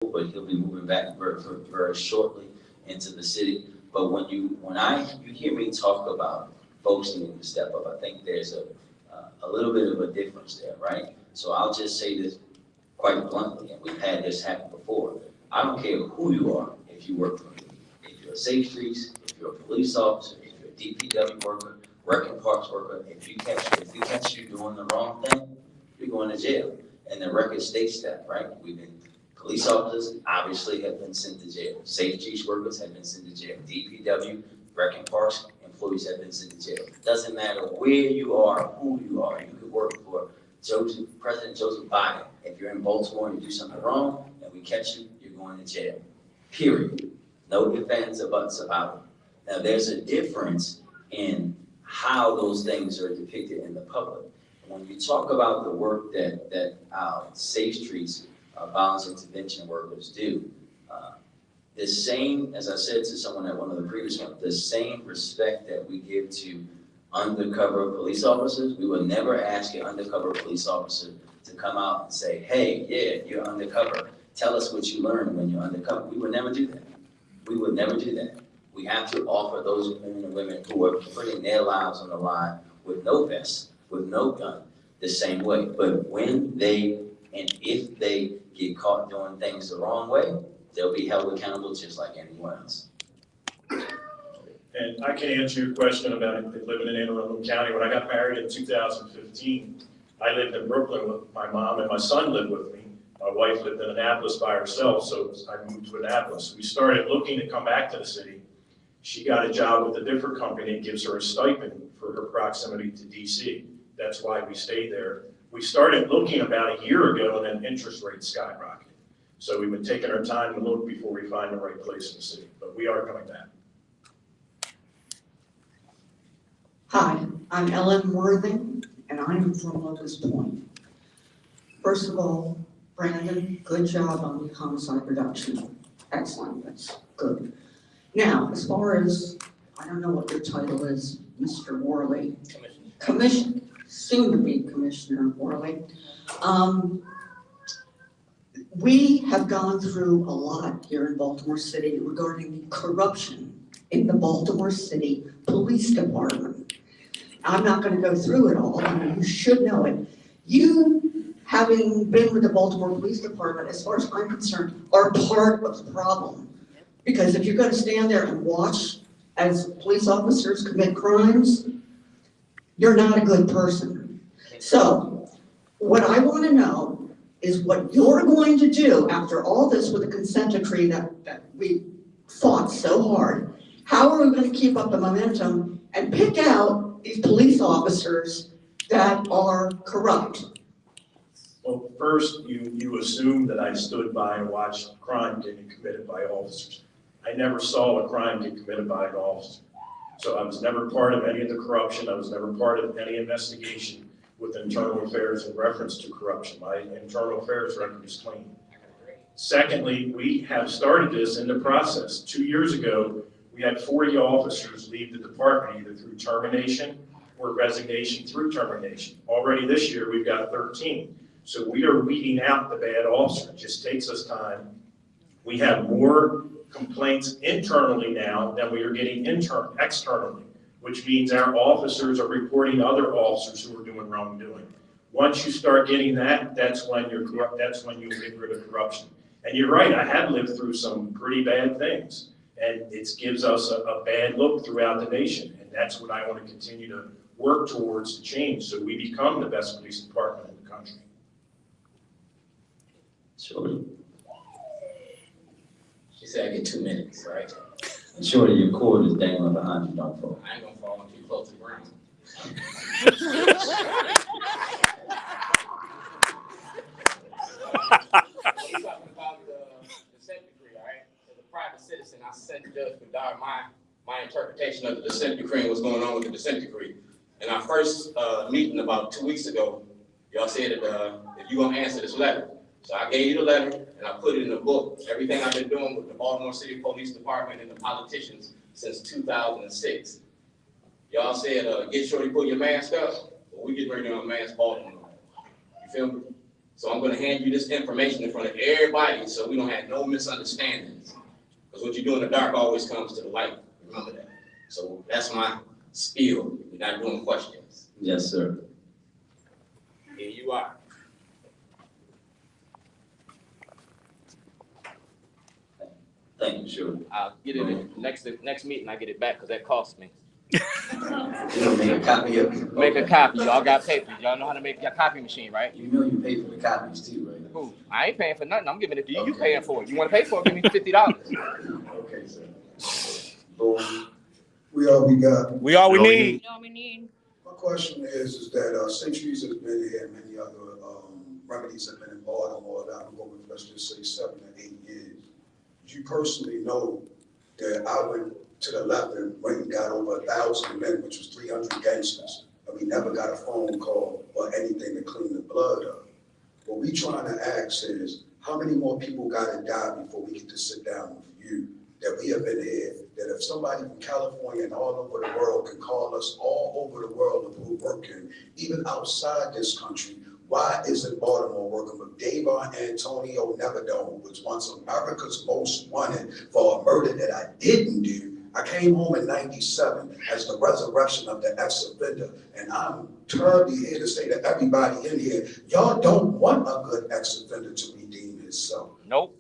but he'll be moving back very shortly into the city. But when you hear me talk about folks needing to step up, I think there's a little bit of a difference there, right? So I'll just say this quite bluntly, and we've had this happen before. I don't care who you are, if you work for me, if you're a Safe Streets, if you're a police officer, if you're a DPW worker, Rec and Parks worker, if we catch you doing the wrong thing, you're going to jail. And the record states that, right? Police officers obviously have been sent to jail. Safe Streets workers have been sent to jail. DPW, Rec and Parks employees have been sent to jail. It doesn't matter where you are, who you are. You could work for President Joseph Biden. If you're in Baltimore and you do something wrong and we catch you, you're going to jail. Period. No ifs, ands, or buts about it. Now, there's a difference in how those things are depicted in the public. When you talk about the work that our Safe Streets violence intervention workers do, the same, as I said to someone at one of the previous ones, the same respect that we give to undercover police officers, we would never ask an undercover police officer to come out and say, hey, yeah, you're undercover. Tell us what you learned when you're undercover. We would never do that. We would never do that. We have to offer those men and women who are putting their lives on the line with no vest, with no gun, the same way. But when they and if they get caught doing things the wrong way, they'll be held accountable just like anyone else. And I can answer your question about living in Anne Arundel County. When I got married in 2015, I lived in Brooklyn with my mom, and my son lived with me. My wife lived in Annapolis by herself, so I moved to Annapolis. We started looking to come back to the city. She got a job with a different company that gives her a stipend for her proximity to DC. That's why we stayed there. We started looking about a year ago, and then interest rates skyrocketed. So we've been taking our time to look before we find the right place in the city, but we are coming back. Hi, I'm Ellen Worthing, and I'm from Locust Point. First of all, Brandon, good job on the homicide reduction. Excellent, that's good. Now, as far as, I don't know what your title is, Mr. Worley. Soon to be Commissioner Worley. We have gone through a lot here in Baltimore City regarding the corruption in the Baltimore City Police Department. I'm not going to go through it all, I mean, you should know it. You, having been with the Baltimore Police Department, as far as I'm concerned, are part of the problem. Because if you're going to stand there and watch as police officers commit crimes, you're not a good person. So, what I want to know is what you're going to do after all this with the consent decree that we fought so hard. How are we going to keep up the momentum and pick out these police officers that are corrupt? Well, first, you assume that I stood by and watched crime getting committed by officers. I never saw a crime get committed by an officer. So I was never part of any of the corruption. I was never part of any investigation with internal affairs in reference to corruption. My internal affairs record is clean. Secondly, we have started this in the process. 2 years ago, we had 40 officers leave the department either through termination or resignation through termination. Already this year, we've got 13. So we are weeding out the bad officers. It just takes us time. We have more complaints internally now than we are getting externally, which means our officers are reporting other officers who are doing wrongdoing. Once you start getting that, that's when you're corrupt. That's when you get rid of corruption. And you're right, I have lived through some pretty bad things, and it gives us a bad look throughout the nation. And that's what I want to continue to work towards to change, so we become the best police department in the country. Shorty. She said I get 2 minutes, right? Shorty, your cord is dangling behind you, don't fall. I ain't gonna fall too close to the ground. We're talking about the consent decree, all right? As a private citizen, I sent Judge Bedard my interpretation of the consent decree and what's going on with the consent decree. In our first meeting about 2 weeks ago, y'all said that if you're gonna answer this letter. So I gave you the letter and I put it in the book. Everything I've been doing with the Baltimore City Police Department and the politicians since 2006. Y'all said, get Shorty, pull your mask up. Well, we get ready to unmask Baltimore. You feel me? So I'm gonna hand you this information in front of everybody so we don't have no misunderstandings. Because what you do in the dark always comes to the light. Remember that. So that's my spiel. We're not doing questions. Yes, sir. Here you are. Thank you, sure. I'll get it in next meeting. I get it back because that costs me. You know, make a copy of it. Make a copy. Y'all got paper. Y'all know how to make a copy machine, right? You know you pay for the copies too, right? Who? I ain't paying for nothing. I'm giving it to you. You Okay. paying for it. You want to pay for it? Give me $50. Okay, sir. Boom. We all we got. We all we need. all we need. My question is that Centuries has been here and many other remedies have been in Baltimore that I'm going with, let's just say 7 or 8 years. You personally know that I went to the left and went and got over 1,000 men, which was 300 gangsters, and we never got a phone call or anything to clean the blood up. What we trying to ask is, how many more people gotta die before we get to sit down with you? That we have been here, that if somebody from California and all over the world can call us all over the world to put work in, even outside this country, why isn't Baltimore working with Davon Antonio Nevadone, who was once America's most wanted for a murder that I didn't do? I came home in 97 as the resurrection of the ex-offender, and I'm terribly here to say to everybody in here, y'all don't want a good ex-offender to redeem himself. Nope.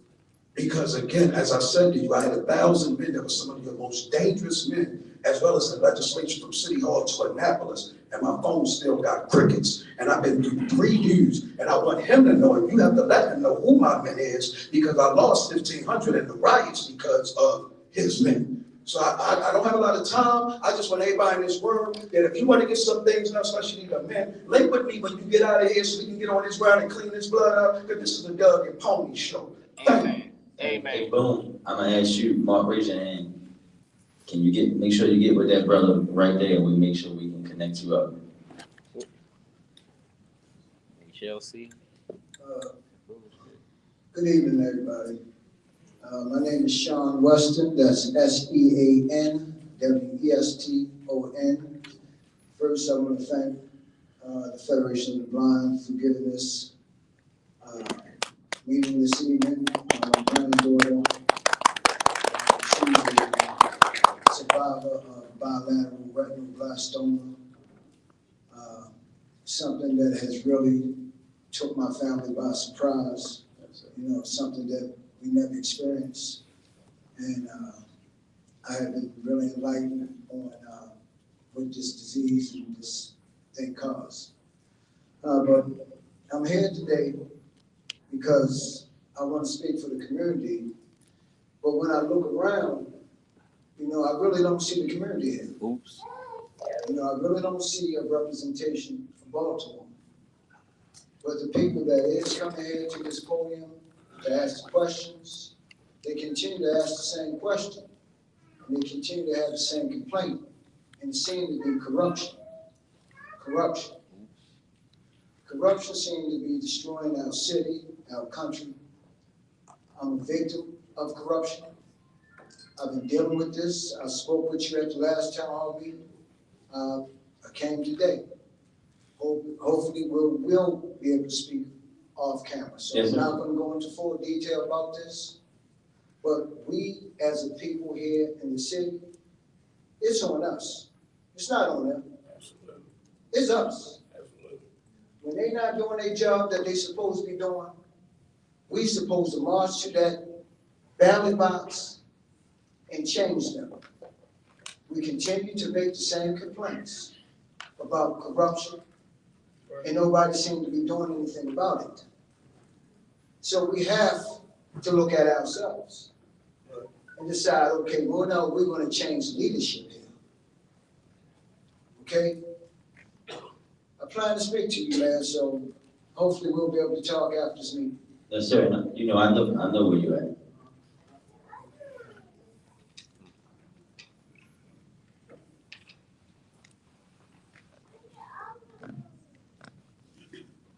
Because again, as I said to you, I had 1,000 men that were some of your most dangerous men, as well as the legislature from City Hall to Annapolis, and my phone still got crickets. And I've been through 3 dudes, and I want him to know, and you have to let him know who my men is, because I lost 1,500 in the riots because of his men. So I don't have a lot of time. I just want everybody in this room that if you want to get some things done, especially the men, link with me when you get out of here so we can get on this ground and clean this blood up, because this is a Doug and Pony show. Thank you. Amen. Hey, boom. I'm gonna ask you, Mark, raise your hand. Can you make sure you get with that brother right there, and we make sure we can connect you up. Chelsea. Good evening, everybody. My name is Sean Weston. That's SeanWeston. First, I want to thank the Federation of the Blind for giving us meeting this evening. My granddaughter, she's a survivor of bilateral retinoblastoma. Something that has really took my family by surprise. You know, something that we never experienced. And I have been really enlightened on what this disease and this thing caused. But I'm here today because I want to speak for the community. But when I look around, you know, I really don't see the community here. Oops. You know, I really don't see a representation for Baltimore. But the people that is coming here to this podium to ask the questions, they continue to ask the same question. And they continue to have the same complaint. And it seems to be corruption. Corruption. Corruption seems to be destroying our city, our country. I'm a victim of corruption. I've been dealing with this. I spoke with you at the last town hall meeting. I came today. Hopefully we'll be able to speak off camera. So Yes, I'm sir. not going to go into full detail about this. But we, as a people here in the city, it's on us. It's not on them. Absolutely. It's us. Absolutely. When they're not doing their job that they're supposed to be doing, we supposed to march to that ballot box and change them. We continue to make the same complaints about corruption, and nobody seems to be doing anything about it. So we have to look at ourselves and decide, okay, well, no, we're going to change leadership here. Okay? I plan to speak to you, man, so hopefully we'll be able to talk after this meeting. Yes, sir. You know, I know where you're at.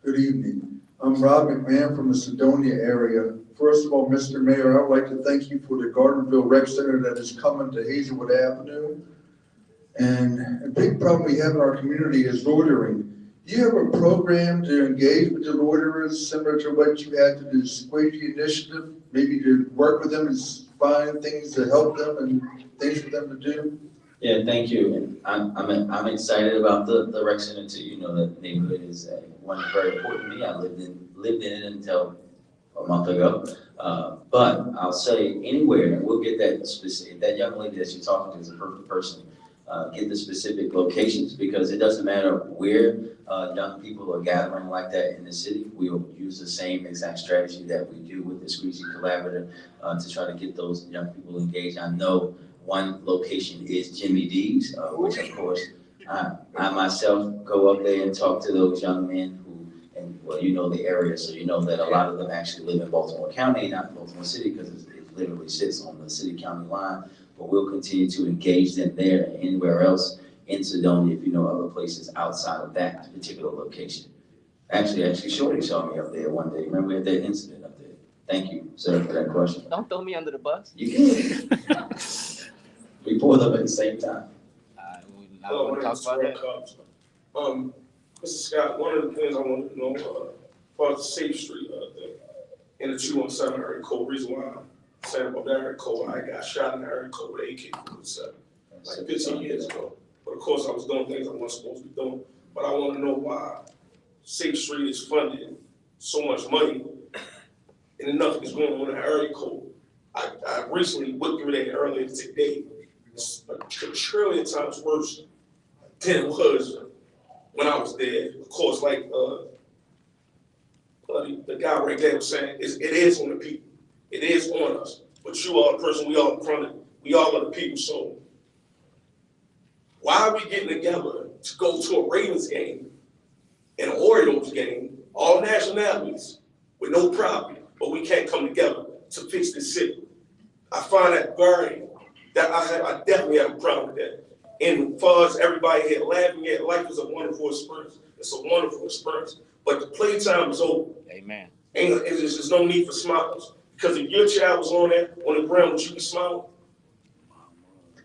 Good evening. I'm Rob McMahon from the Sedonia area. First of all, Mr. Mayor, I would like to thank you for the Gardnerville Rec Center that is coming to Hazelwood Avenue. And a big problem we have in our community is loitering. Do you have a program to engage with the loiterers similar to what you had to do Squeegee Initiative? Maybe to work with them and find things to help them and things for them to do? Yeah, thank you. And I'm excited about the rec center too. You know, the neighborhood is one very important to me. I lived in it until a month ago. But I'll say anywhere, and we'll get that specific, that young lady that you're talking to is a perfect person. Get the specific locations, because it doesn't matter where young people are gathering like that in the city. We'll use the same exact strategy that we do with the Squeegee Collaborative to try to get those young people engaged. I know one location is Jimmy D's, which of course I myself go up there and talk to those young men who, and well, you know the area, so you know that a lot of them actually live in Baltimore County, not in Baltimore City, because it literally sits on the city-county line. But we'll continue to engage them there and anywhere else in Sedona, if you know other places outside of that particular location. Actually, Shorty saw me up there one day. Remember we had that incident up there? Thank you, sir, for that question. Don't throw me under the bus. You can. We pulled up at the same time. I want to talk about that. Mr. Scott, one of the things I want to know, as far as the Safe Street thing, in the 217 area code, reason why I'm saying about that area code, I got shot in the area code with AK-47, like 15 years ago. But of course, I was doing things I wasn't supposed to be doing. But I want to know why Safe Street is funding so much money and nothing is going on in the area code. I recently went through that earlier today. It's a trillion times worse than it was when I was there. Of course, like the guy right there was saying, it is on the people. It is on us. But you are the person, we all in front of, we all are the people. So why are we getting together to go to a Ravens game and an Orioles game, all nationalities, with no problem, but we can't come together to fix this city? I find that I definitely have a problem with that. And as far as everybody here laughing at, life is a wonderful experience. It's a wonderful experience. But the playtime is over. Amen. There's no need for smiles. Because if your child was on the ground, would you be smiling?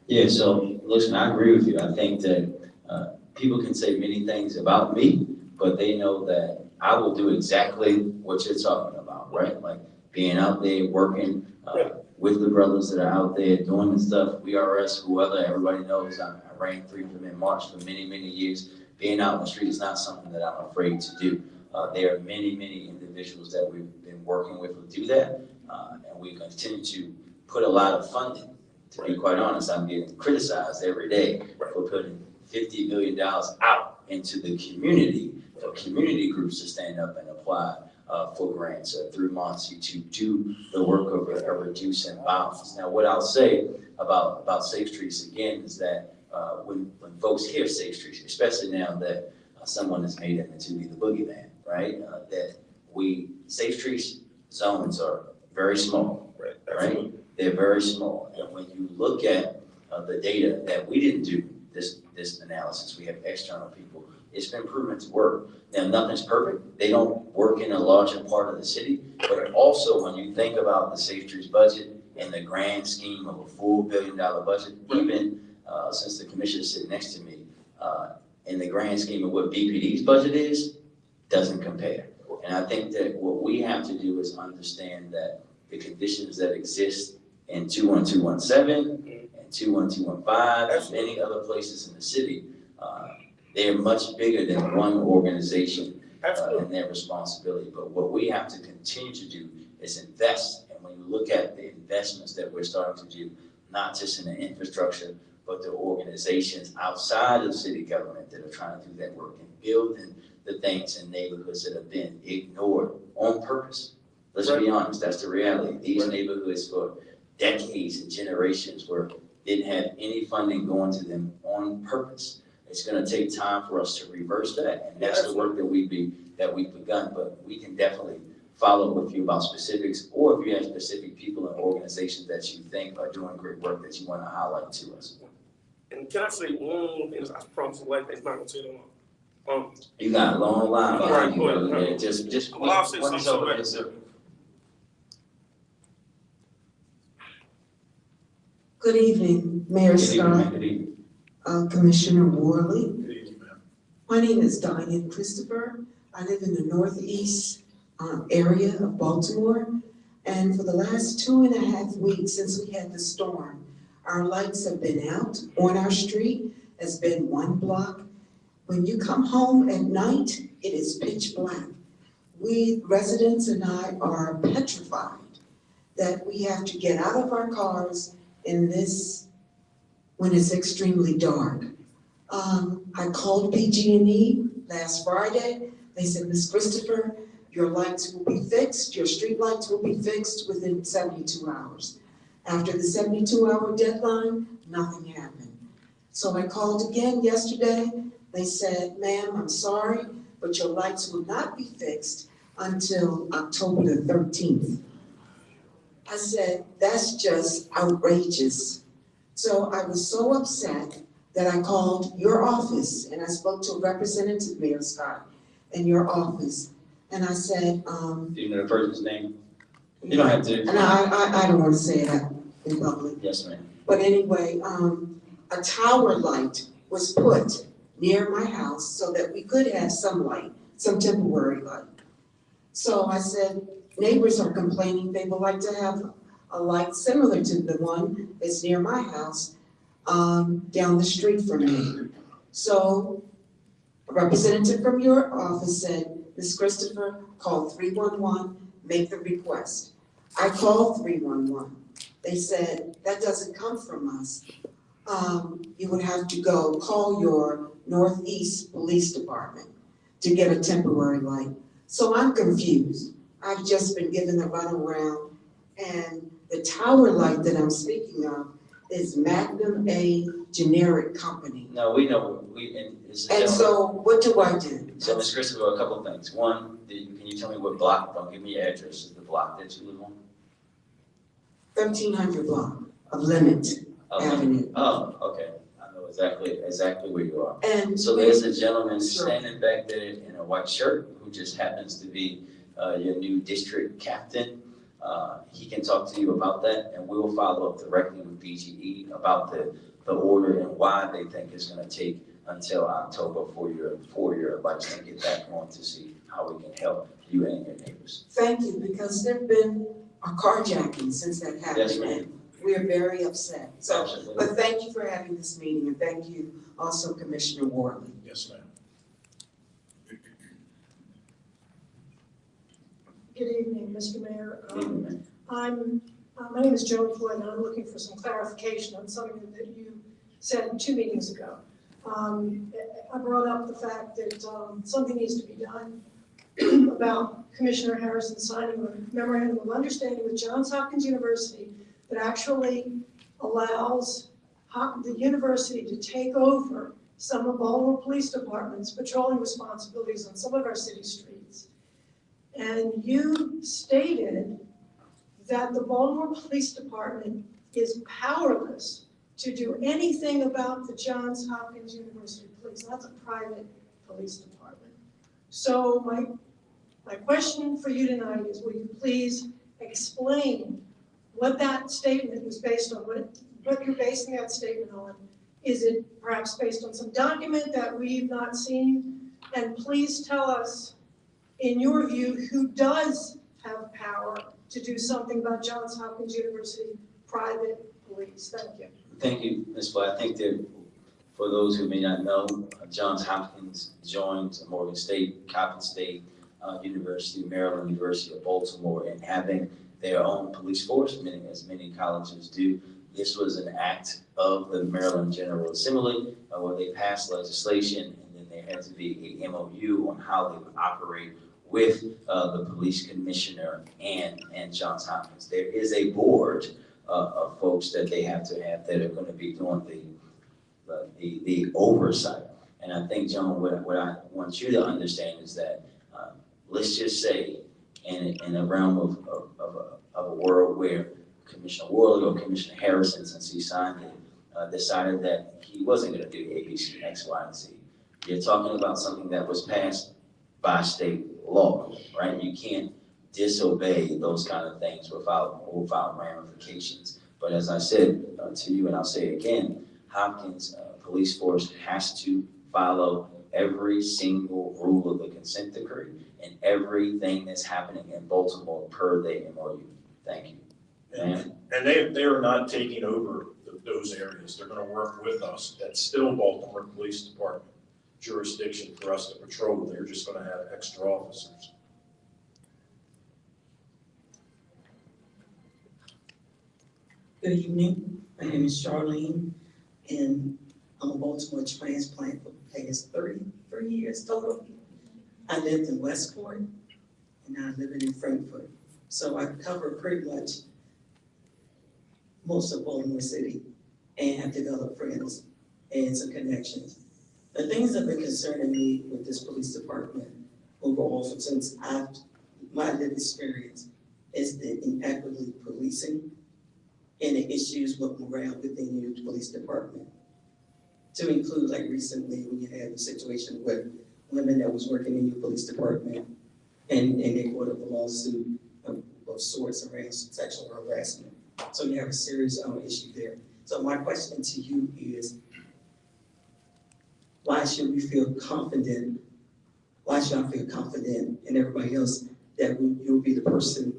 Yeah, so listen, I agree with you. I think that people can say many things about me, but they know that I will do exactly what you're talking about, right? Like being out there working with the brothers that are out there doing the stuff, WRS, whoever, everybody knows I ran 3 of them in March for many, many years. Being out in the street is not something that I'm afraid to do. There are many, many individuals that we've been working with who do that, and we continue to put a lot of funding. To be quite honest, I'm getting criticized every day for putting $50 million out into the community for community groups to stand up and apply for grants through Monty to do the work of reducing violence. Now, what I'll say about Safe Streets again is that when folks hear Safe Streets, especially now that someone has made it into the boogeyman, right? That Safe Streets zones are very small, right? They're very small. And when you look at the data that we didn't do this analysis, we have external people, it's been proven to work. Now, nothing's perfect. They don't work in a larger part of the city, but also when you think about the Safe Streets budget in the grand scheme of a full $1 billion budget, even since the commissioner is sitting next to me, in the grand scheme of what BPD's budget is, doesn't compare. And I think that what we have to do is understand that the conditions that exist in 21217 and 21215 and many other places in the city, they're much bigger than one organization and their responsibility. But what we have to continue to do is invest. And when you look at the investments that we're starting to do, not just in the infrastructure, but the organizations outside of city government that are trying to do that work and building the things in neighborhoods that have been ignored on purpose. Let's be honest, that's the reality. These neighborhoods for decades and generations didn't have any funding going to them on purpose. It's gonna take time for us to reverse that, and that's the work that we've begun, but we can definitely follow up with you about specifics, or if you have specific people and organizations that you think are doing great work that you wanna highlight to us. And can I say one more thing? I promise the life is not gonna take that long. You got a long line behind you, Right, brother. right. Yeah, just Well, I'll say one something over back. sir. Good evening, Mayor Good evening, Scott, ma'am. Good evening. Commissioner Worley. Good evening, ma'am. My My name is Diane Christopher. I live in the northeast area of Baltimore. And for the last 2.5 weeks since we had the storm, our lights have been out on our street. Has been one block. When you come home at night, it is pitch black. We residents and I are petrified that we have to get out of our cars in this, when it's extremely dark. I called PG&E last Friday. They said, Ms. Christopher, your lights will be fixed, your street lights will be fixed within 72 hours. After the 72-hour deadline, nothing happened. So I called again yesterday. They said, ma'am, I'm sorry, but your lights will not be fixed until October the 13th. I said, that's just outrageous. So I was so upset that I called your office and I spoke to a representative, Mayor Scott, in your office. And I said, Do you know the person's name? You don't have to. And I don't want to say that in public. Yes, ma'am. But anyway, a tower light was put near my house so that we could have some light, some temporary light. So I said, neighbors are complaining they would like to have a light similar to the one that's near my house, down the street from me. So a representative from your office said, Ms. Christopher, call 311, make the request. I called 311. They said, that doesn't come from us. You would have to go call your Northeast Police Department to get a temporary light. So I'm confused. I've just been given the runaround, and the tower light that I'm speaking of is Magnum, a generic company. No, we know, And so what do I do? So Ms. Christopher, a couple of things. One, can you tell me what block, don't give me your address, is the block that you live on? 1300 block of Lemon Avenue. Oh, okay. I know exactly where you are. And So there's a gentleman Sure. standing back there in a white shirt who just happens to be your new district captain. He can talk to you about that, and we will follow up directly with BGE about the order and why they think it's gonna take until October for your lights to get back on to see how we can help you and your neighbors. Thank you, because there've been a carjacking since that happened. Yes, ma'am. We're very upset. So, Absolutely. but thank you for having this meeting, and thank you also Commissioner Worley. Yes, ma'am. Good evening, Mr. Mayor. Evening, ma'am. My name is Joan Floyd, and I'm looking for some clarification on something that you said 2 meetings ago. I brought up the fact that something needs to be done about Commissioner Harrison signing a memorandum of understanding with Johns Hopkins University that actually allows the university to take over some of Baltimore Police Department's patrolling responsibilities on some of our city streets. And you stated that the Baltimore Police Department is powerless to do anything about the Johns Hopkins University Police. That's a private police department. So my question for you tonight is, will you please explain what that statement was based on, what you're basing that statement on? Is it perhaps based on some document that we've not seen? And please tell us, in your view, who does have power to do something about Johns Hopkins University private police? Thank you. Thank you, Ms. Black. I think that for those who may not know, Johns Hopkins joined Morgan State, Coppin State University, Maryland University of Baltimore, and having their own police force, as many colleges do. This was an act of the Maryland General Assembly where they passed legislation, and then there had to be a MOU on how they would operate with the police commissioner and Johns Hopkins. There is a board of folks that they have to have that are going to be doing the oversight. And I think, John, what I want you to understand is that let's just say in a realm of a world where Commissioner Worley or Commissioner Harrison, since he signed it, decided that he wasn't going to do A, B, C, X, Y, and Z. You're talking about something that was passed by state law, right? You can't disobey those kind of things without ramifications. But as I said to you, and I'll say it again, Hopkins police force has to follow every single rule of the consent decree and everything that's happening in Baltimore per the MOU. Thank you. Ma'am? And they are not taking over those areas. They're gonna work with us. That's still Baltimore Police Department jurisdiction for us to patrol. They're just gonna have extra officers. Good evening, my name is Charlene, and I'm a Baltimore transplant for the past 33 years total. I lived in Westport, and now I'm living in Frankfurt. So I cover pretty much most of Baltimore City, and have developed friends and some connections. The things that have been concerning me with this police department overall since my lived experience is the inequitable policing and the issues with morale within your police department. To include, like recently, when you had the situation with women that was working in your police department and they brought up a lawsuit of sorts around sexual harassment. So you have a serious issue there. So my question to you is, why should I feel confident and everybody else that you'll be the person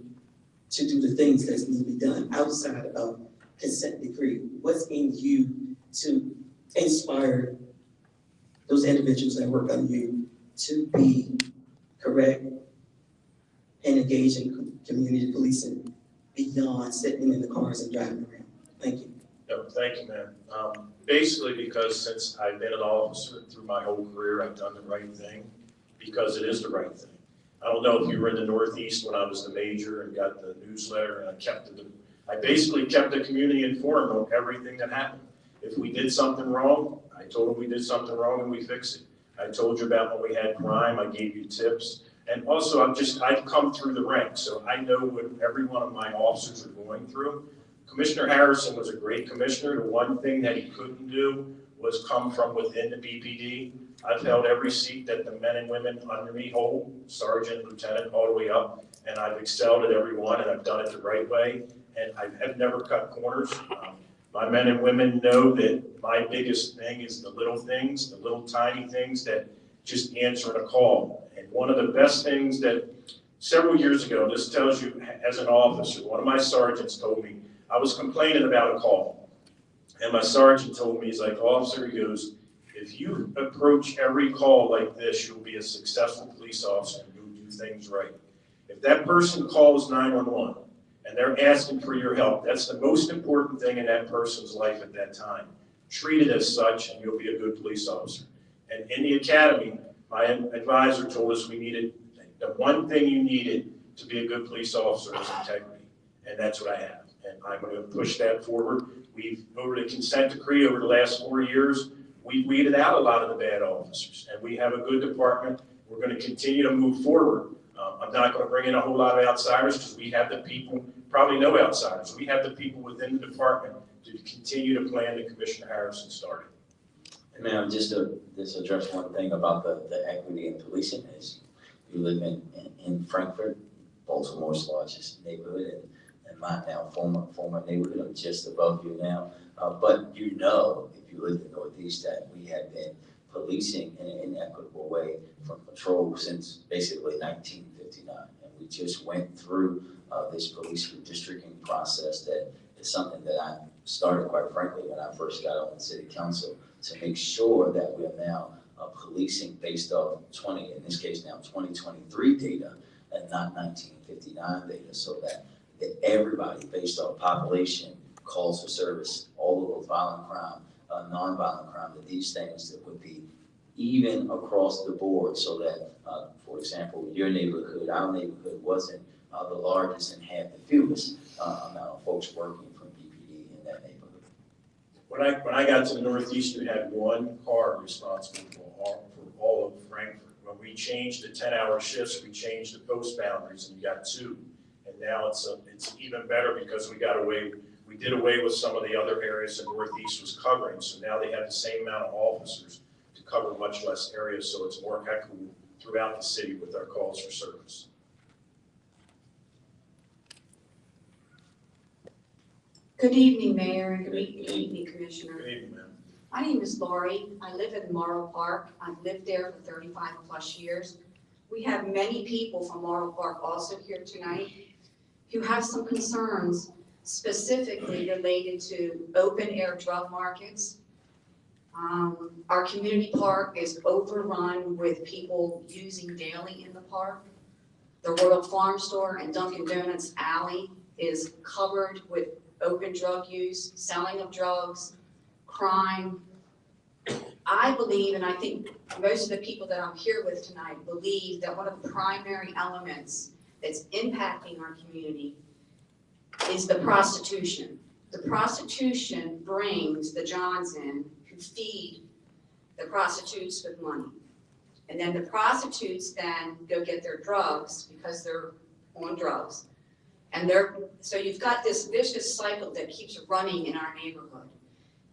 to do the things that need to be done outside of consent decree? What's in you to inspire those individuals that work under you to be correct and engage in community policing beyond sitting in the cars and driving around? Thank you. No, thank you, ma'am. Basically, because since I've been an officer through my whole career, I've done the right thing because it is the right thing. I don't know if you were in the Northeast when I was the major and got the newsletter, and I basically kept the community informed on everything that happened. If we did something wrong, I told them we did something wrong and we fixed it. I told you about when we had crime, I gave you tips. And also, I've come through the ranks, so I know what every one of my officers are going through. Commissioner Harrison was a great commissioner. The one thing that he couldn't do was come from within the BPD. I've held every seat that the men and women under me hold, sergeant, lieutenant, all the way up, and I've excelled at every one, and I've done it the right way, and I have never cut corners. My men and women know that my biggest thing is the little things, the little tiny things that just answering a call. And one of the best things that several years ago, this tells you as an officer, one of my sergeants told me, I was complaining about a call. And my sergeant told me, he's like, officer, he goes, if you approach every call like this, you'll be a successful police officer and you'll do things right. If that person calls 911 and they're asking for your help, that's the most important thing in that person's life at that time. Treat it as such and you'll be a good police officer. And in the academy, my advisor told us we needed, the one thing you needed to be a good police officer is integrity. And that's what I have. And I'm going to push that forward. Over the consent decree over the last 4 years, we've weeded out a lot of the bad officers. And we have a good department. We're going to continue to move forward. I'm not going to bring in a whole lot of outsiders because we have the people, probably no outsiders. We have the people within the department to continue to plan that Commissioner Harrison started. And ma'am, just to address one thing about the equity in policing is you live in Frankfurt, Baltimore's largest neighborhood, and my now former neighborhood. I'm just above you now. But you know, if you live in the Northeast, that we have been policing in an inequitable way from patrol since basically 1959. And we just went through this police redistricting process that is something that I started, quite frankly, when I first got on the city council, to make sure that we are now policing based off in this case now 2023 data and not 1959 data, so that everybody based off population, calls for service, all of violent crime, non-violent crime, that these things that would be even across the board, so that, for example, your neighborhood, our neighborhood wasn't the largest and had the fewest amount of folks working from BPD in that neighborhood. When I got to the Northeast, you had one car responsible for all of Frankfurt. When we changed the 10-hour shifts, we changed the post boundaries, and you got two. And now it's even better because we did away with some of the other areas the Northeast was covering. So now they have the same amount of officers to cover much less areas, so it's more equitable throughout the city with our calls for service. Good evening, Mayor, and good evening, Commissioner. Good evening, ma'am. My name is Lori. I live in Morrow Park. I've lived there for 35 plus years. We have many people from Morrow Park also here tonight who have some concerns specifically related to open air drug markets. Our community park is overrun with people using daily in the park. The Royal Farm Store and Dunkin' Donuts alley is covered with open drug use, selling of drugs, crime. I believe, and I think most of the people that I'm here with tonight believe that one of the primary elements that's impacting our community is the prostitution. The prostitution brings the Johns in who feed the prostitutes with money. And then the prostitutes then go get their drugs because they're on drugs. And so you've got this vicious cycle that keeps running in our neighborhood.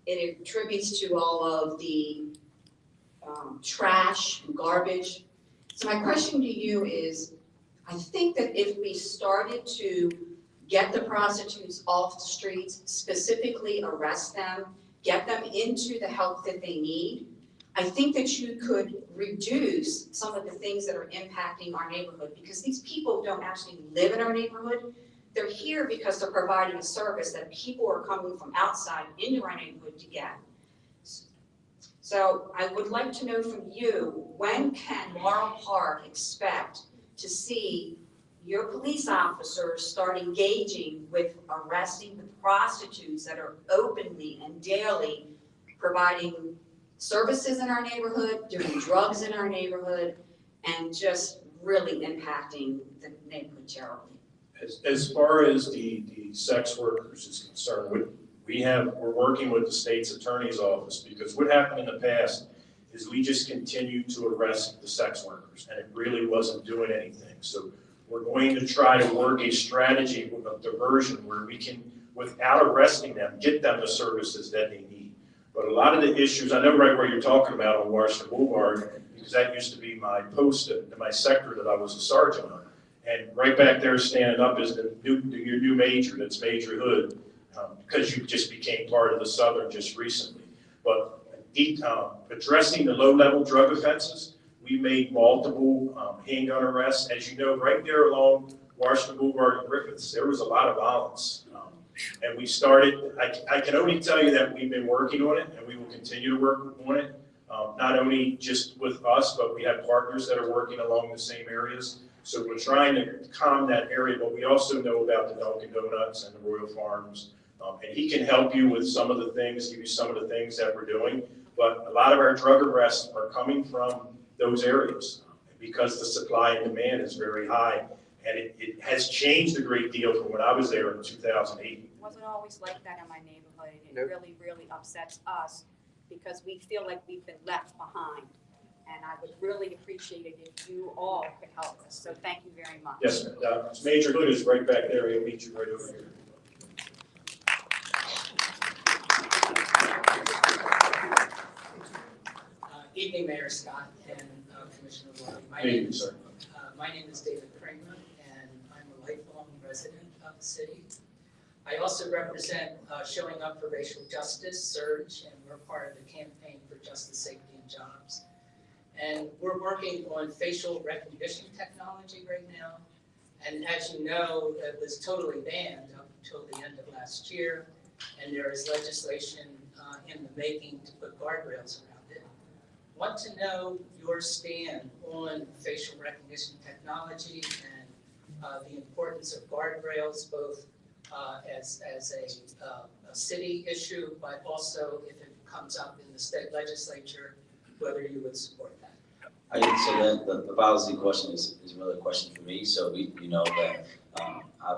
It attributes to all of the trash and garbage. So my question to you is, I think that if we started to get the prostitutes off the streets, specifically arrest them, get them into the help that they need, I think that you could reduce some of the things that are impacting our neighborhood, because these people don't actually live in our neighborhood. They're here because they're providing a service that people are coming from outside into our neighborhood to get. So I would like to know from you, when can Morrow Park expect to see your police officers start engaging with arresting the prostitutes that are openly and daily providing services in our neighborhood, doing drugs in our neighborhood, and just really impacting the neighborhood terribly? As far as the sex workers is concerned, we're working with the state's attorney's office, because what happened in the past is we just continued to arrest the sex workers, and it really wasn't doing anything. So we're going to try to work a strategy of diversion where we can, without arresting them, get them the services that they need. But a lot of the issues, I know right where you're talking about on Washington Boulevard, because that used to be my post in my sector that I was a sergeant on. And right back there standing up is your new major, that's Major Hood, because you just became part of the Southern just recently. But addressing the low-level drug offenses, we made multiple handgun arrests. As you know, right there along Washington Boulevard and Griffiths, there was a lot of violence. And we started, I can only tell you that we've been working on it, and we will continue to work on it, not only just with us, but we have partners that are working along the same areas. So we're trying to calm that area, but we also know about the Dunkin' Donuts and the Royal Farms. And he can help you with some of the things, give you some of the things that we're doing. But a lot of our drug arrests are coming from those areas because the supply and demand is very high. And it has changed a great deal from when I was there in 2008. It wasn't always like that in my neighborhood, and it really, really upsets us because we feel like we've been left behind. And I would really appreciate it if you all could help us. So thank you very much. Yes, ma'am. Major Hood is right back there. He'll meet you right over here. Evening, Mayor Scott and Commissioner Worley. My name is David Kramer, and I'm a lifelong resident of the city. I also represent Showing Up for Racial Justice, Surge, and we're part of the Campaign for Justice, Safety, and Jobs. And we're working on facial recognition technology right now. And as you know, it was totally banned up until the end of last year. And there is legislation in the making to put guardrails around it. Want to know your stand on facial recognition technology and the importance of guardrails, both as a city issue, but also if it comes up in the state legislature, whether you would support that. So the policy question is really a question for me. So we know that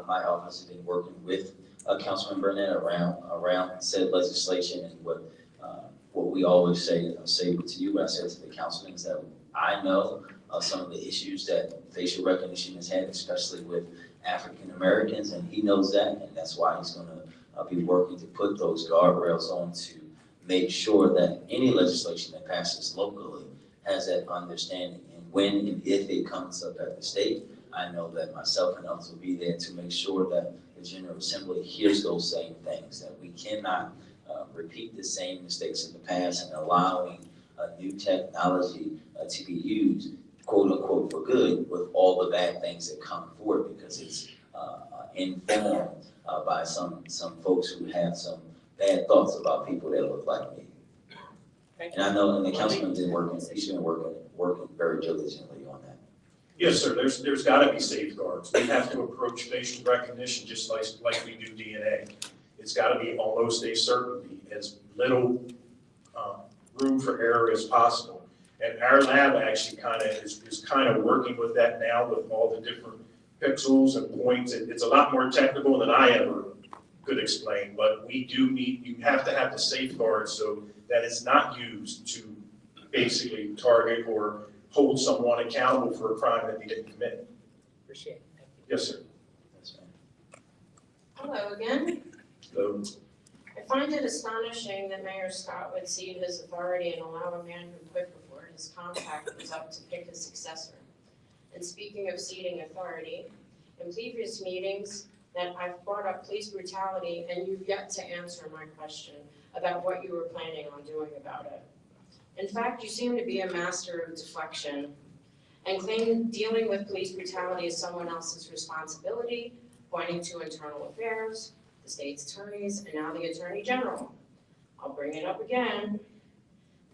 my office has been working with Councilman Burnett around said legislation, and what we always say, I'll say it to you, but I said to the councilman, is that I know some of the issues that facial recognition has had, especially with African Americans, and he knows that, and that's why he's going to be working to put those guardrails on to make sure that any legislation that passes locally has that understanding. And when and if it comes up at the state, I know that myself and others will be there to make sure that the General Assembly hears those same things, that we cannot repeat the same mistakes in the past and allowing new technology to be used, quote unquote, for good, with all the bad things that come forward because it's informed by some folks who have some bad thoughts about people that look like me. And I know, and the councilman's been working, he's been working very diligently on that. Yes, sir, there's gotta be safeguards. We have to approach facial recognition just like we do DNA. It's gotta be almost a certainty, as little room for error as possible. And our lab actually is kind of working with that now with all the different pixels and points. It's a lot more technical than I ever could explain, but we do need, you have to have the safeguards so that it's not used to basically target or hold someone accountable for a crime that they didn't commit. Appreciate it. Thank you. Yes, sir. Hello again. So, I find it astonishing that Mayor Scott would cede his authority and allow a man who quit before his contract was up to pick his successor. And speaking of ceding authority, in previous meetings that I've brought up police brutality and you've yet to answer my question about what you were planning on doing about it. In fact, you seem to be a master of deflection and claim dealing with police brutality is someone else's responsibility, pointing to internal affairs, the state's attorneys, and now the attorney general. I'll bring it up again,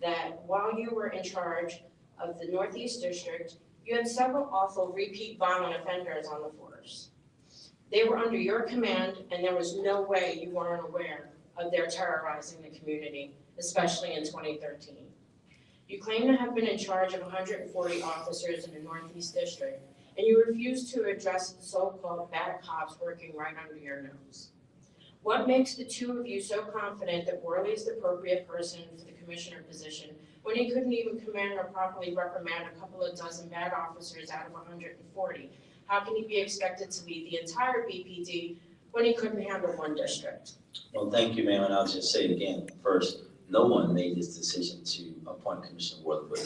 that while you were in charge of the Northeast District, you had several awful repeat violent offenders on the force. They were under your command, and there was no way you weren't aware of their terrorizing the community, especially in 2013. You claim to have been in charge of 140 officers in the Northeast District, and you refused to address the so-called bad cops working right under your nose. What makes the two of you so confident that Worley is the appropriate person for the commissioner position when he couldn't even command or properly reprimand a couple of dozen bad officers out of 140? How can he be expected to lead the entire BPD when he couldn't handle one district? Well, thank you, ma'am, and I'll just say it again. First, no one made this decision to appoint Commissioner Worley,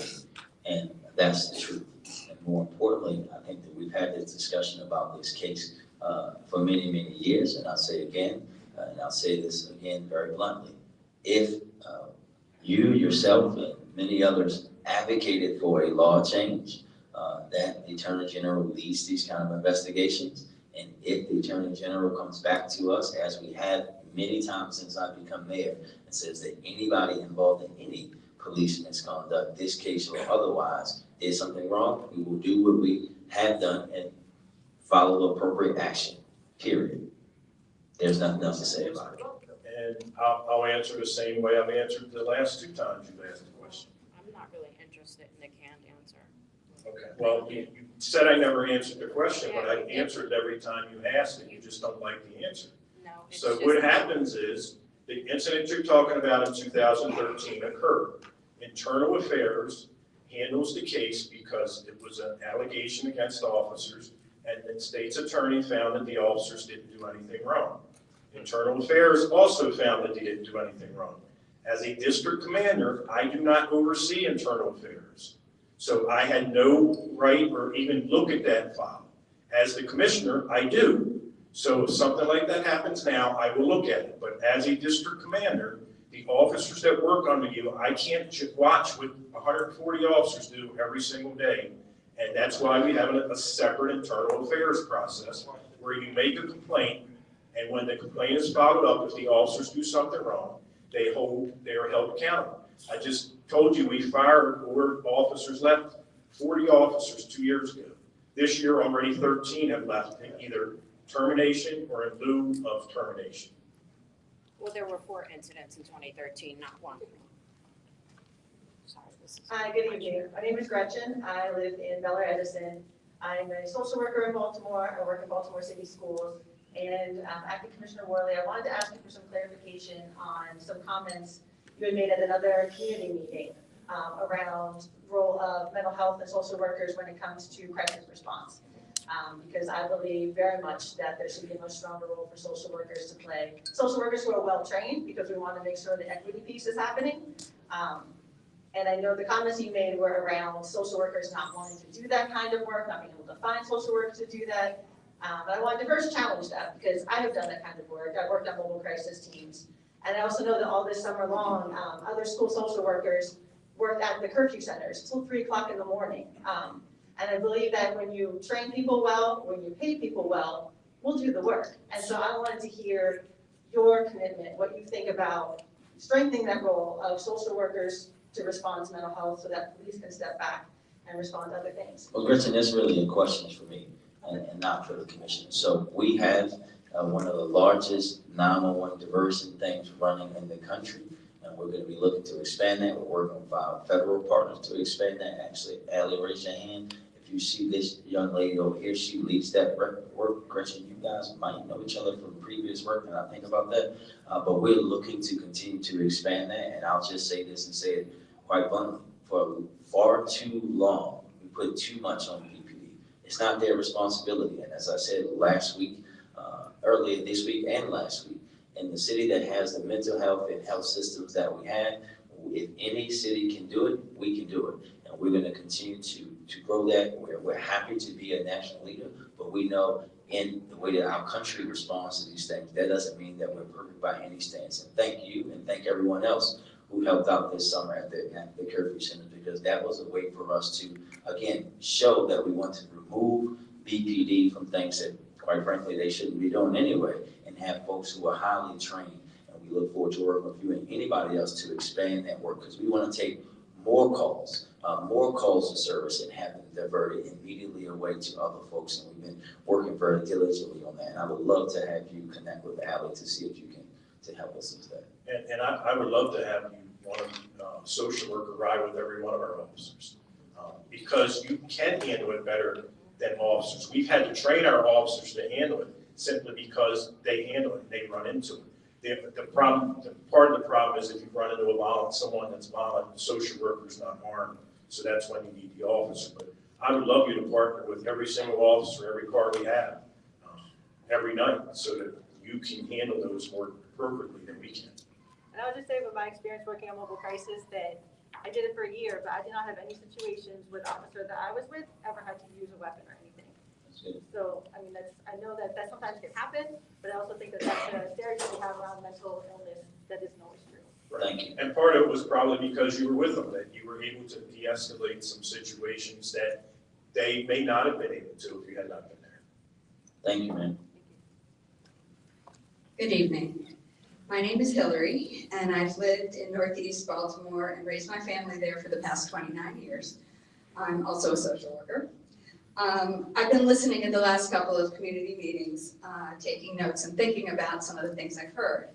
and that's the truth. And more importantly, I think that we've had this discussion about this case for many, many years, and I'll say again, and I'll say this again very bluntly. If you yourself and many others advocated for a law change that the Attorney General leads these kind of investigations, and if the Attorney General comes back to us, as we have many times since I've become mayor, and says that anybody involved in any police misconduct, this case or otherwise, did something wrong, we will do what we have done and follow appropriate action, period. There's nothing else to say about it. and I'll answer the same way I've answered the last two times you've asked the question. I'm not really interested in the canned answer. Okay, well, you said I never answered the question, but I answered every time you asked it, you just don't like the answer. No, it's So just. what happens is, the incident you're talking about in 2013 occurred. Internal Affairs handles the case because it was an allegation against officers, and the state's attorney found that the officers didn't do anything wrong. Internal Affairs also found that they didn't do anything wrong. As a district commander, I do not oversee internal affairs. So I had no right or even look at that file. As the commissioner, I do. So if something like that happens now, I will look at it. But as a district commander, the officers that work under you, I can't watch what 140 officers do every single day. And that's why we have a separate internal affairs process where you make a complaint, and when the complaint is followed up, if the officers do something wrong, they are held accountable. I just told you we fired or officers left 40 officers 2 years ago. This year, already 13 have left in either termination or in lieu of termination. Well, there were 4 incidents in 2013, not 1. Sorry, this is. Hi, good evening. My name is Gretchen. I live in Bel Air, Edison. I'm a social worker in Baltimore. I work in Baltimore City Schools. And Acting Commissioner Worley, I wanted to ask you for some clarification on some comments you had made at another community meeting around the role of mental health and social workers when it comes to crisis response. Because I believe very much that there should be a much stronger role for social workers to play. Social workers who are well trained, because we want to make sure the equity piece is happening. And I know the comments you made were around social workers not wanting to do that kind of work, not being able to find social workers to do that. But I wanted to first challenge that because I have done that kind of work. I've worked on mobile crisis teams And I also know that all this summer long, other school social workers worked at the curfew centers till 3 o'clock in the morning. And I believe that when you train people well, when you pay people well, we'll do the work. And so I wanted to hear your commitment, what you think about strengthening that role of social workers to respond to mental health so that police can step back and respond to other things. Well, Gretchen, that's really a question for me and not for the commission. So we have one of the largest 911 diversion things running in the country. And we're going to be looking to expand that. We're working with our federal partners to expand that. Actually, Allie, raise your hand. If you see this young lady over here, she leads that work. Gretchen, you guys might know each other from previous work, and I think about that. But we're looking to continue to expand that. And I'll just say this and say it quite bluntly. For far too long, we put too much on BPD. It's not their responsibility. And as I said last week, earlier this week and last week, in the city that has the mental health and health systems that we have, if any city can do it, we can do it. And we're going to continue to grow that. We're happy to be a national leader, but we know in the way that our country responds to these things, that doesn't mean that we're perfect by any stance. And thank you and thank everyone else who helped out this summer at the curfew center, because that was a way for us to, again, show that we want to remove BPD from things that, quite frankly, they shouldn't be doing anyway, and have folks who are highly trained. And we look forward to working with you and anybody else to expand that work, because we want to take more calls to service and have them diverted immediately away to other folks. And we've been working very diligently on that. And I would love to have you connect with Allie to see if you can to help us with that. And I would love to have you, one social worker, ride with every one of our officers, because you can handle it better than officers. We've had to train our officers to handle it simply because they handle it and they run into it. Part of the problem is if you run into someone that's violent, the social worker is not armed. So that's when you need the officer. But I would love you to partner with every single officer, every car we have, every night, so that you can handle those more appropriately than we can. And I would just say with my experience working on mobile crisis that I did it for a year, but I did not have any situations with officer that I was with ever had to use a weapon or anything. So, I mean, I know that sometimes can happen, but I also think that that's a stereotype we have around mental illness that isn't always true. Thank you. And part of it was probably because you were with them, that you were able to de-escalate some situations that they may not have been able to if you had not been there. Thank you, man. Good evening. My name is Hillary, and I've lived in Northeast Baltimore and raised my family there for the past 29 years. I'm also a social worker. I've been listening in the last couple of community meetings, taking notes and thinking about some of the things I've heard.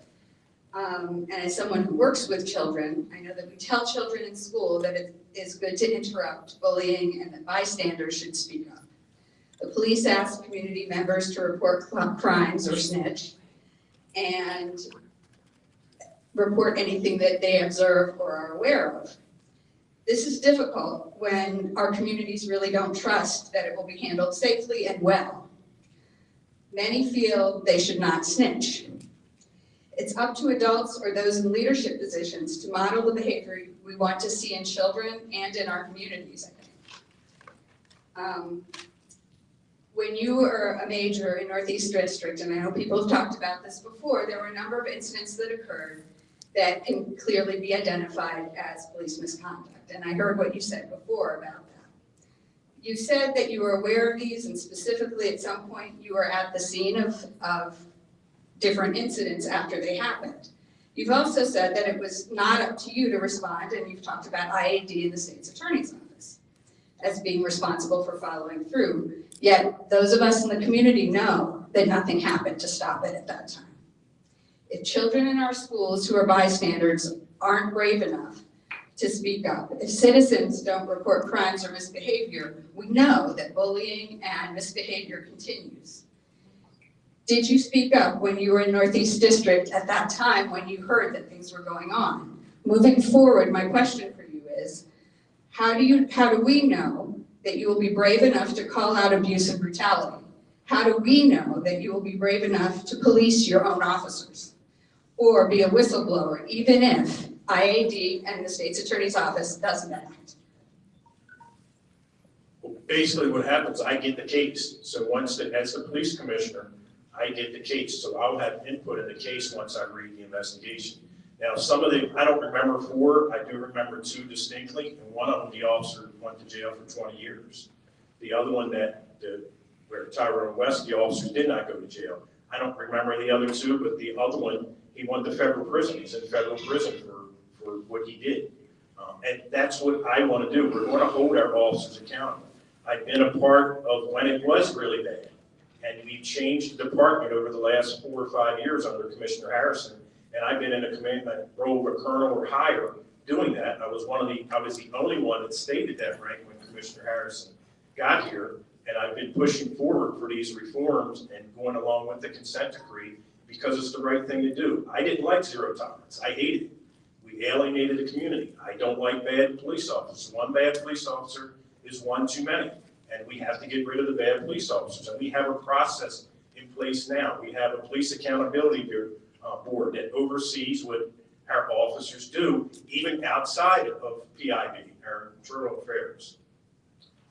And as someone who works with children, I know that we tell children in school that it is good to interrupt bullying and that bystanders should speak up. The police ask community members to report crimes or snitch and report anything that they observe or are aware of. This is difficult when our communities really don't trust that it will be handled safely and well. Many feel they should not snitch. It's up to adults or those in leadership positions to model the behavior we want to see in children and in our communities, I think. When you were a major in Northeast District, and I know people have talked about this before, there were a number of incidents that occurred that can clearly be identified as police misconduct. And I heard what you said before about that. You said that you were aware of these, and specifically at some point you were at the scene of different incidents after they happened. You've also said that it was not up to you to respond, and you've talked about IAD and the state's attorney's office as being responsible for following through. Yet those of us in the community know that nothing happened to stop it at that time. If children in our schools who are bystanders aren't brave enough to speak up, if citizens don't report crimes or misbehavior, we know that bullying and misbehavior continues. Did you speak up when you were in Northeast District at that time when you heard that things were going on? Moving forward, my question for you is, how do we know that you will be brave enough to call out abuse and brutality? How do we know that you will be brave enough to police your own officers or be a whistleblower, even if IAD and the state's attorney's office doesn't act? Well, basically what happens, I get the case. So as the police commissioner, I get the case, so I'll have input in the case once I read the investigation. Now, some of the, I don't remember 4, I do remember 2 distinctly, and one of them, the officer went to jail for 20 years. The other one where Tyrone West, the officers did not go to jail. I don't remember the other 2, but the other one, he went to federal prison. He's in federal prison for what he did. And that's what I want to do. We're going to hold our officers accountable. I've been a part of when it was really bad. And we've changed the department over the last 4 or 5 years under Commissioner Harrison. And I've been in a role of a colonel or higher doing that. I was the only one that stated that rank when Commissioner Harrison got here. And I've been pushing forward for these reforms and going along with the consent decree because it's the right thing to do. I didn't like zero tolerance. I hated it. We alienated the community. I don't like bad police officers. One bad police officer is one too many. And we have to get rid of the bad police officers. And we have a process in place now. We have a police accountability board that oversees what our officers do, even outside of PIB, our internal affairs.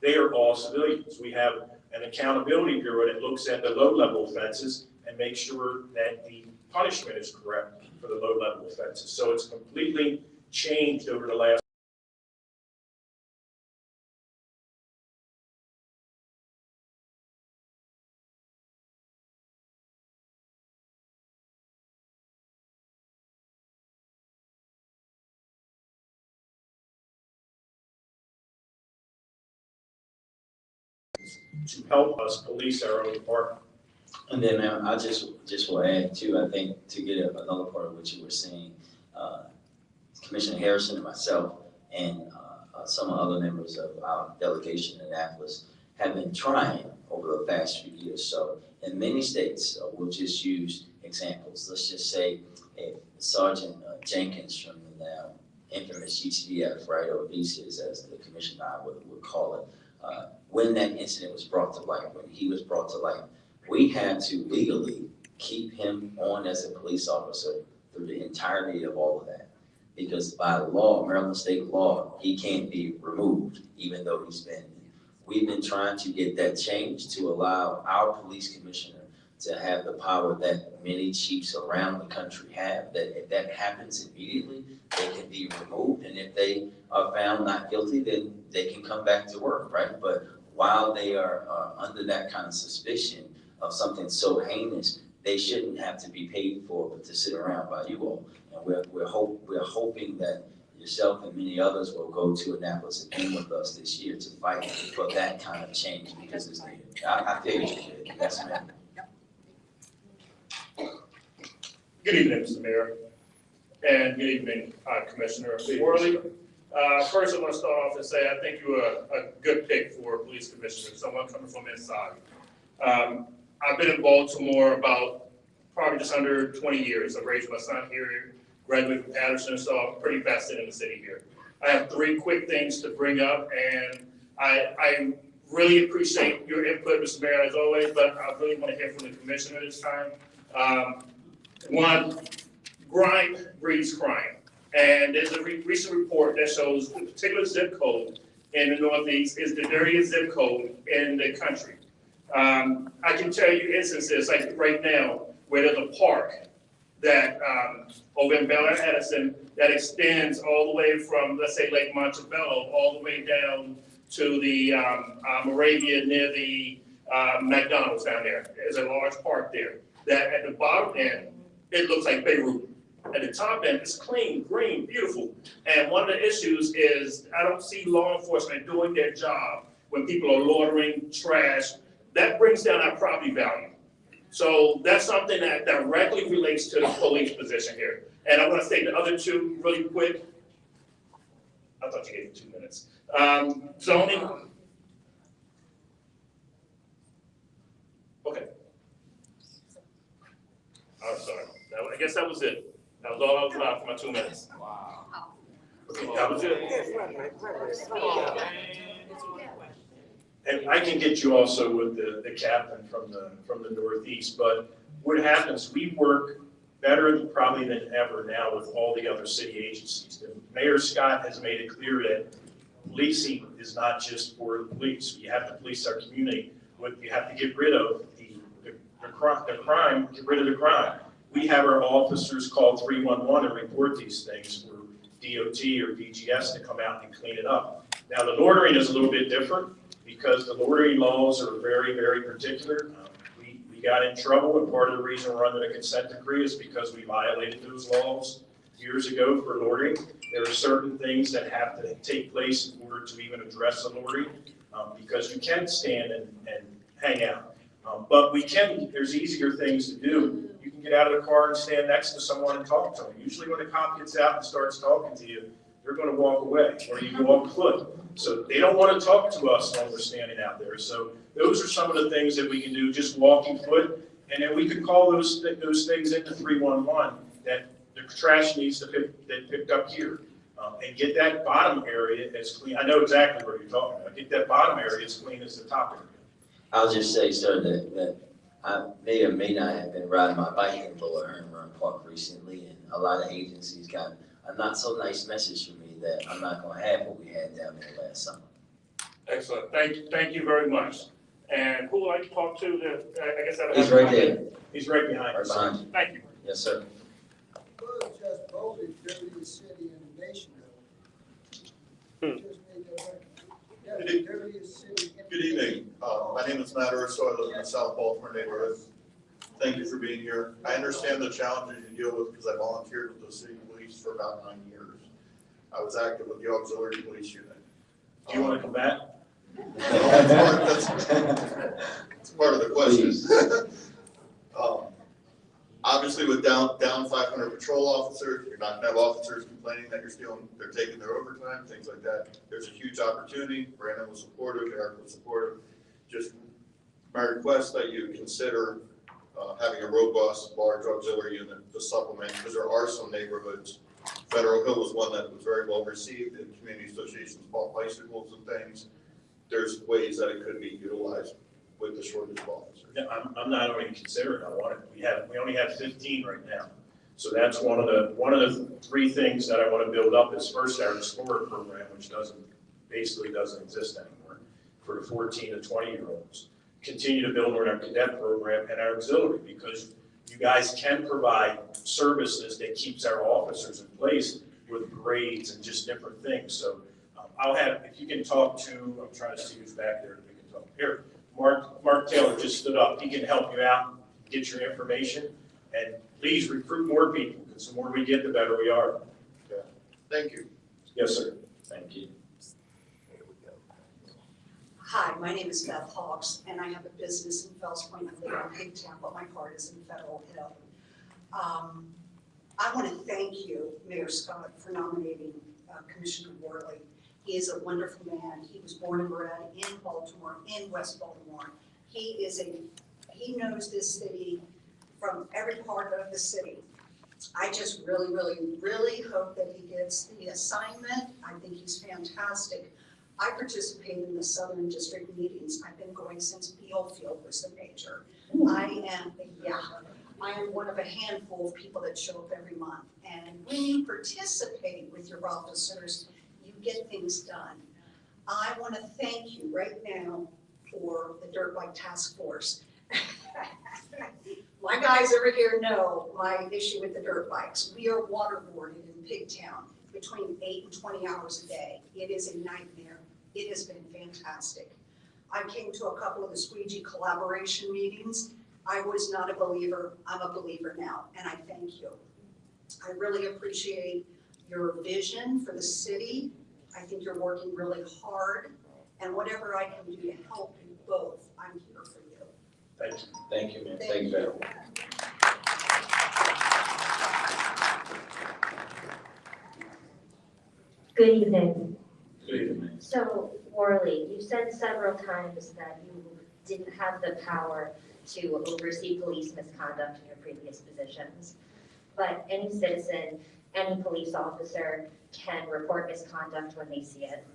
They are all civilians. We have an accountability bureau that looks at the low-level offenses and makes sure that the punishment is correct for the low-level offenses. So it's completely changed over the last to help us police our own department. And then I just will add too, I think to get another part of what you were saying, Commissioner Harrison and myself and some other members of our delegation in Annapolis have been trying over the past few years. So in many states, we'll just use examples. Let's just say Sergeant Jenkins from the now infamous GTDF, right, or VCs as the commissioner I would call it, when that incident was brought to light, when he was brought to light, we had to legally keep him on as a police officer through the entirety of all of that. Because by law, Maryland state law, he can't be removed, even though we've been trying to get that changed to allow our police commissioner to have the power that many chiefs around the country have, that if that happens immediately, they can be removed. And if they are found not guilty, then they can come back to work, right? But while they are under that kind of suspicion of something so heinous, they shouldn't have to be paid for but to sit around by you all. And we're hoping that yourself and many others will go to Annapolis again with us this year to fight for that kind of change because it's needed. I feel you. Yes, ma'am. Good evening, Mr. Mayor, and good evening, Commissioner Worley. First, I want to start off and say I think you are a good pick for a police commissioner, someone coming from inside. I've been in Baltimore about probably just under 20 years. I raised my son here, graduated from Patterson, so I'm pretty vested in the city here. I have 3 quick things to bring up, and I really appreciate your input, Mr. Mayor, as always, but I really want to hear from the commissioner this time. One, grime breeds crime. And there's a recent report that shows the particular zip code in the Northeast is the dirtiest zip code in the country. I can tell you instances like right now where there's a park that over in Bel Air, Edison, that extends all the way from, let's say, Lake Montebello, all the way down to the Moravia near the McDonald's down there. There's a large park there that at the bottom end, it looks like Beirut. At the top end, it's clean, green, beautiful. And one of the issues is I don't see law enforcement doing their job when people are loitering, trash. That brings down our property value. So that's something that directly relates to the police position here. And I want to state the other 2 really quick. I thought you gave me 2 minutes. Zoning. Okay. I'm sorry. I guess that was it. That was all I was allowed for my 2 minutes. Wow. Okay, that was it. And I can get you also with the captain from the Northeast, but what happens, we work better probably than ever now with all the other city agencies. Mayor Scott has made it clear that policing is not just for the police. You have to police our community. You have to get rid of the crime, get rid of the crime. We have our officers call 311 and report these things for DOT or DGS to come out and clean it up. Now, the loitering is a little bit different because the loitering laws are very, very particular. We got in trouble, and part of the reason we're under the consent decree is because we violated those laws years ago for loitering. There are certain things that have to take place in order to even address the loitering, because you can stand and hang out. But there's easier things to do. You can get out of the car and stand next to someone and talk to them. Usually when a cop gets out and starts talking to you, they're going to walk away, or you can walk foot. So they don't want to talk to us when we're standing out there. So those are some of the things that we can do, just walking foot. And then we could call those things into 311 that the trash needs to be picked up here. And get that bottom area as clean. I know exactly what you're talking about. Get that bottom area as clean as the top area. I'll just say, sir, that I may or may not have been riding my bike in Lower Hearn Park recently, and a lot of agencies got a not so nice message from me that I'm not going to have what we had down there last summer. Excellent. Thank you very much. And who would like to talk to? I guess He's right there. He's right behind us. Right behind you. Thank you. Yes, sir. Well, just voted dirtiest city in the nation, though. Just made that record. Yeah, dirtiest city in the Good evening. My name is Matt Urso. I live in the South Baltimore neighborhood. Thank you for being here. I understand the challenges you deal with because I volunteered with the city police for about 9 years. I was active with the auxiliary police unit. Do you want to come back? That's part of the question. Obviously, with down 500 patrol officers, you're not going to have officers complaining that they're taking their overtime, things like that. There's a huge opportunity. Brandon was supportive, Eric was supportive. Just my request that you consider having a robust, large auxiliary unit to supplement, because there are some neighborhoods. Federal Hill was one that was very well received, and community associations bought bicycles and things. There's ways that it could be utilized with the shortage of officers. Yeah, I'm not even considering. I want it. We only have 15 right now. So that's one of the three things that I want to build up is first our Explorer program, which basically doesn't exist anymore for the 14 to 20-year-olds. Continue to build on our cadet program and our auxiliary, because you guys can provide services that keeps our officers in place with grades and just different things. So if you can talk to, I'm trying to see who's back there that we can talk. Here, Mark Taylor just stood up. He can help you out, get your information, and please recruit more people, because the more we get, the better we are. Okay. Thank you. Yes, sir. Thank you. Hi, my name is Beth Hawks, and I have a business in Fells Point. I live in Pigtown, but my heart is in Federal Hill. I want to thank you, Mayor Scott, for nominating Commissioner Worley. He is a wonderful man. He was born and bred in Baltimore, in West Baltimore. He knows this city from every part of the city. I just really, really, really hope that he gets the assignment. I think he's fantastic. I participate in the Southern District meetings. I've been going since Bealfield was the major. I am one of a handful of people that show up every month. And when you participate with your officers, you get things done. I want to thank you right now for the Dirt Bike Task Force. My guys over here know my issue with the dirt bikes. We are waterboarded in Pigtown between 8 and 20 hours a day. It is a nightmare. It has been fantastic. I came to a couple of the squeegee collaboration meetings. I was not a believer. I'm a believer now, and I thank you. I really appreciate your vision for the city. I think you're working really hard, and whatever I can do to help you both, I'm here for you. Thank you. Thank you, man. Thank you. Good evening. Good evening. So, Worley, you said several times that you didn't have the power to oversee police misconduct in your previous positions. But any citizen, any police officer can report misconduct when they see it.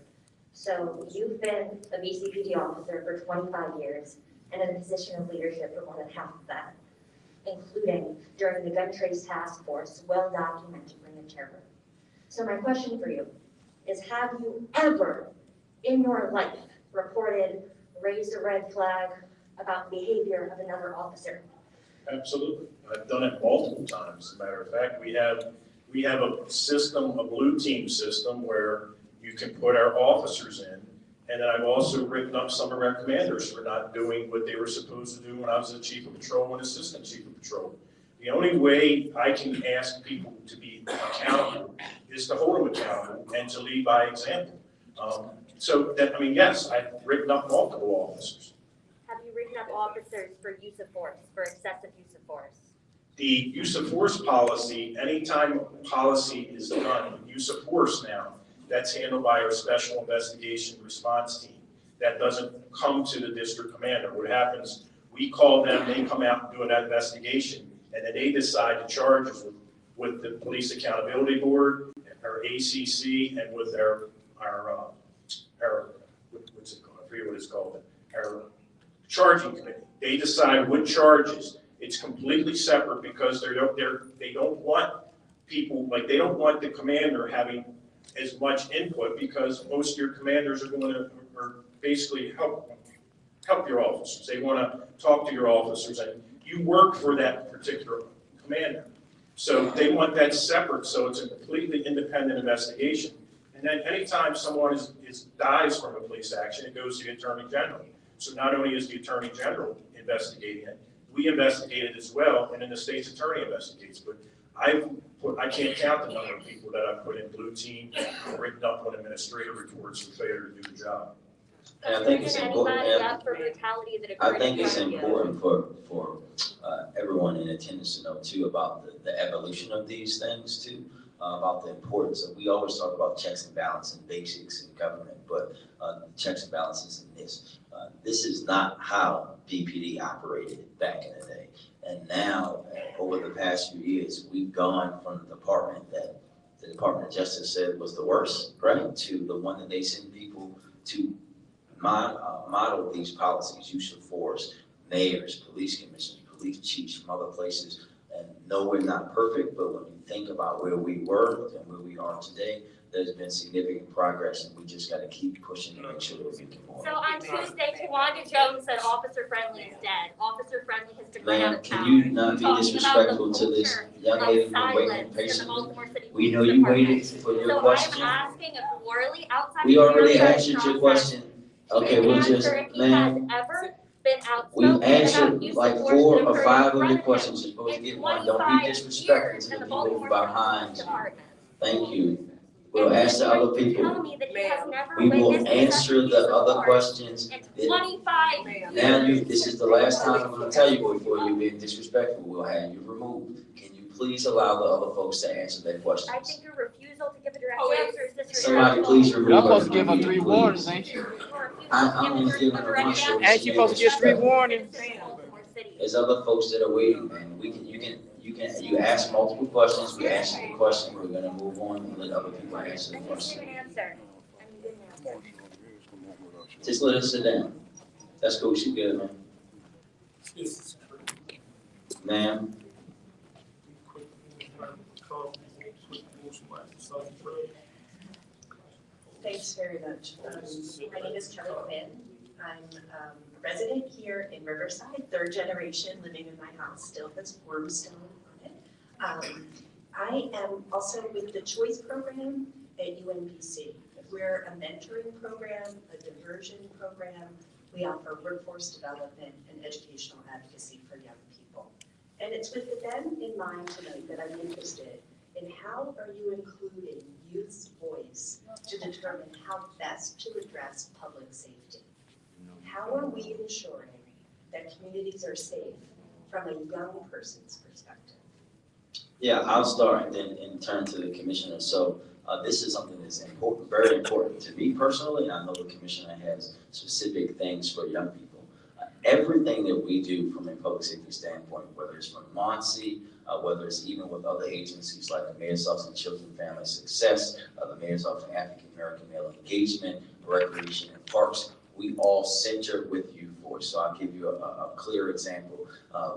So you've been a BCPD officer for 25 years and in a position of leadership for more than half of that, including during the gun trace task force, well-documented ring of terror. So my question for you is, have you ever in your life reported, raised a red flag about behavior of another officer? Absolutely. I've done it multiple times. As a matter of fact, we have a system, a blue team system where you can put our officers in. And then I've also written up some of our commanders for not doing what they were supposed to do when I was the chief of patrol and assistant chief of patrol. The only way I can ask people to be accountable is to hold them accountable and to lead by example. So that, I mean, yes, I've written up multiple officers. Have you written up officers for use of force, for excessive use of force? The use of force policy, anytime policy is done, use of force now, that's handled by our special investigation response team. That doesn't come to the district commander. What happens, we call them, they come out and do an investigation, and then they decide the charges with the Police Accountability Board, our ACC, and with our what's it called? I forget what it's called. Our charging committee. They decide what charges. It's completely separate because they don't want people, like they don't want the commander having as much input because most of your commanders are going to basically help your officers. They want to talk to your officers and you work for that particular commander. So they want that separate, so it's a completely independent investigation. And then anytime someone dies from a police action, it goes to the Attorney General. So not only is the Attorney General investigating it, we investigate it as well, and then the state's attorney investigates. But I can't count the number of people that I've put in blue team, written up on administrative reports for failure to do the job. And I think it's important. I think it's important for everyone in attendance to know too about the evolution of these things too, about the importance of. We always talk about checks and balances and basics in government, but checks and balances in this. This is not how BPD operated back in the day. And now, over the past few years, we've gone from the department that the Department of Justice said was the worst, right, to the one that they send people to model these policies, use of force, mayors, police commissioners, police chiefs from other places. And no, we're not perfect, but when you think about where we were and where we are today, there's been significant progress, and we just got to keep pushing to make sure that we can more. So on Tuesday, Tawanda Jones said Officer Friendly is dead. Officer Friendly has been run out Ma'am, of town. can you not be disrespectful to this young lady who's waiting patiently? We know you waited for your question. So I'm asking if Worley outside. We already answered your question. Okay, we'll just, ma'am, we've answered like 4 or 5 of your questions. You're supposed to get one. Don't be disrespectful to the people behind you. Thank you. We'll ask the other people. We will answer the other questions. Now this is the last time I'm gonna tell you before you're being disrespectful. We'll have you removed. Can you please allow the other folks to answer their questions? I think your refusal to give a direct answer is disrespectful. Somebody please remove her. Y'all supposed to give her 3 warnings, ain't you? I'm only giving her one. So Ain't you supposed to get 3 warnings? There's other folks that are waiting, man. You ask multiple questions, we answer the question, we're gonna move on and let other people answer the question. Just let us sit down. That's cool, she good, man. Ma'am? Thanks very much. My name is Kelly Quinn. I'm a resident here in Riverside, 3rd generation, living in my house, still has wormstone on it. I am also with the Choice program at UNBC. We're a mentoring program, a diversion program. We offer workforce development and educational advocacy for young people. And it's with them in mind tonight that I'm interested in how are you including youth's voice to determine how best to address public safety? How are we ensuring that communities are safe from a young person's perspective? Yeah, I'll start and then turn to the commissioner. So this is something that's important, very important to me personally, and I know the commissioner has specific things for young people. Everything that we do from a public safety standpoint, whether it's from MONSE, whether it's even with other agencies like the Mayor's Office of Children and Family Success, the Mayor's Office of African American Male Engagement, Recreation and Parks, we all center with youth voice. So I'll give you a clear example.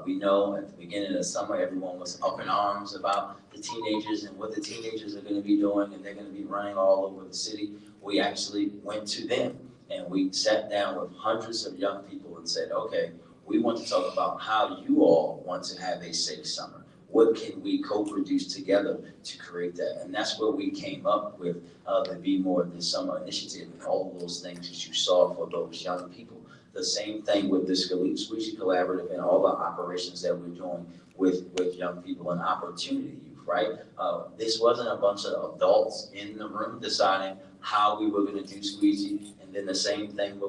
We know at the beginning of the summer, everyone was up in arms about the teenagers and what the teenagers are going to be doing, and they're going to be running all over the city. We actually went to them and we sat down with hundreds of young people and said, okay, We want to talk about how you all want to have a safe summer. What can we co-produce together to create that? And that's where we came up with the Be More This Summer initiative and all of those things that you saw for those young people. The same thing with the Squeegee Collaborative and all the operations that we're doing with young people and opportunity youth, right? This wasn't a bunch of adults in the room deciding how we were gonna do Squeegee, and then the same thing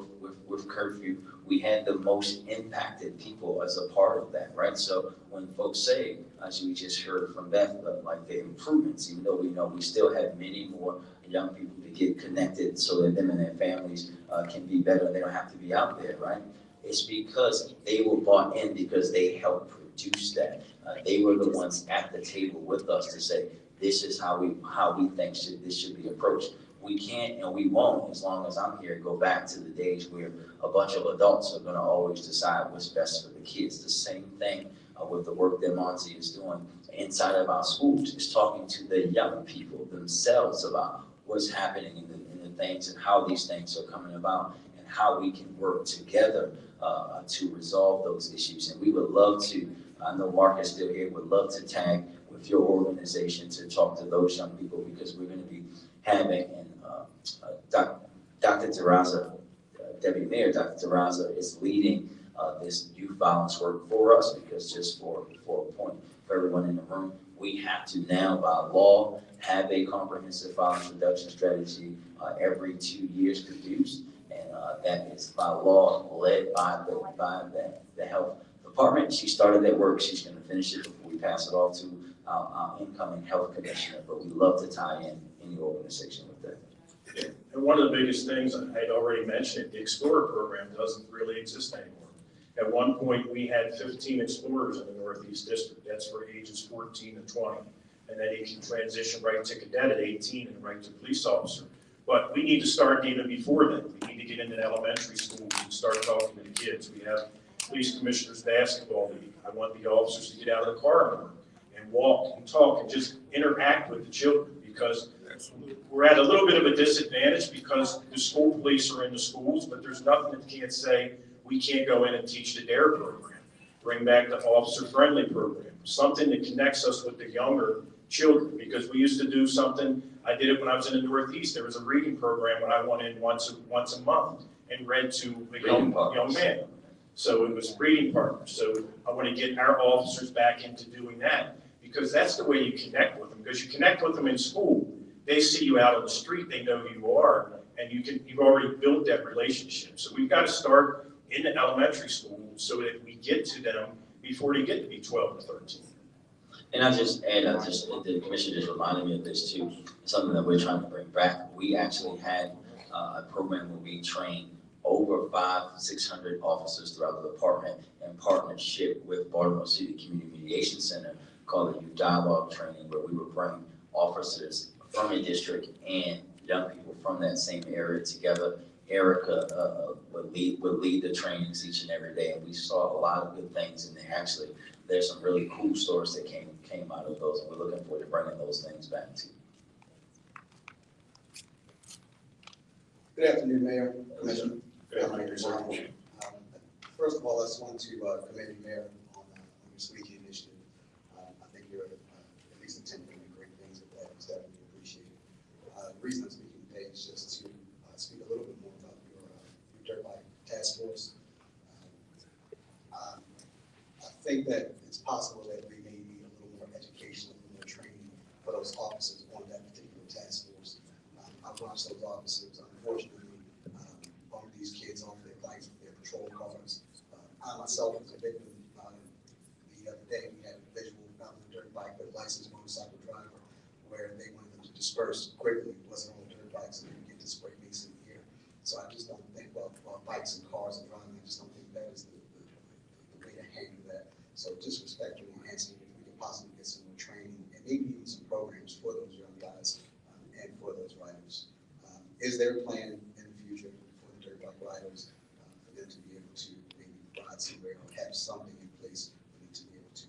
with curfew. We had the most impacted people as a part of that, right? So when folks say, as we just heard from Beth, like the improvements, even though we know we still have many more young people to get connected so that them and their families can be better and they don't have to be out there, right? It's because they were bought in because they helped produce that. They were the ones at the table with us to say, this is how we think this should be approached. We can't and we won't, as long as I'm here, go back to the days where a bunch of adults are going to always decide what's best for the kids. The same thing with the work that Monty is doing inside of our schools, is talking to the young people themselves about what's happening in the things and how these things are coming about and how we can work together to resolve those issues. And we would love to, I know Mark is still here, would love to tag with your organization to talk to those young people, because we're going to be having, and Dr. Terraza, Deputy Mayor Dr. Terraza is leading this youth violence work for us, because just for a point for everyone in the room, we have to now by law have a comprehensive violence reduction strategy every 2 years produced, and that is by law led by the health department. She started that work. She's going to finish it before we pass it off to our incoming health commissioner, but we love to tie in any organization with that. And one of the biggest things I had already mentioned, the Explorer program doesn't really exist anymore. At one point, we had 15 Explorers in the Northeast District. That's for ages 14 to 20. And then you can transition right to cadet at 18 and right to police officer. But we need to start even before then. We need to get into elementary schools and start talking to the kids. We have police commissioners basketball league. I want the officers to get out of the car and work and walk and talk and just interact with the children, because we're at a little bit of a disadvantage because the school police are in the schools, but there's nothing that can't say we can't go in and teach the DARE program, bring back the officer-friendly program, something that connects us with the younger children, because we used to do something, I did it when I was in the Northeast, there was a reading program when I went in once a month and read to a young man. So it was reading partners. So I want to get our officers back into doing that, because that's the way you connect with them, because you connect with them in school. They see you out on the street, they know who you are, and you've already built that relationship. So we've got to start in the elementary school so that we get to them before they get to be 12 or 13. And the commission just reminded me of this too, something that we're trying to bring back. We actually had a program where we trained over 500-600 officers throughout the department in partnership with Baltimore City Community Mediation Center, called the Youth Dialogue Training, where we would bring officers from a district and young people from that same area together. Erica would lead the trainings each and every day, and we saw a lot of good things in there. Actually, there's some really cool stories that came out of those, and we're looking forward to bringing those things back to you. Good afternoon, Mayor, Commissioner. First of all, I just want to commend you, Mayor, on your Squeegee initiative. I think you're at least attempting to do great things with that. It's definitely appreciated. The reason I'm speaking today is just to speak a little bit more about your dirt bike task force. I think that it's possible that we may need a little more education, a little more training for those officers on that particular task force. I've watched those officers, unfortunately, bump these kids off their bikes with their patrol cars. I myself was a victim. The other day, we had a visual about a dirt bike with a licensed motorcycle driver where they wanted them to disperse quickly. It wasn't on dirt bikes, and they get to spray base in the air. So I just don't think about bikes and cars and driving. I just don't think that is the way to handle that. So just respectfully asking if we could possibly get some more training and maybe even some programs for those young guys and for those riders. Is there a plan in the future for the dirt bike riders for them to be able to maybe ride somewhere or have something in place for them to be able to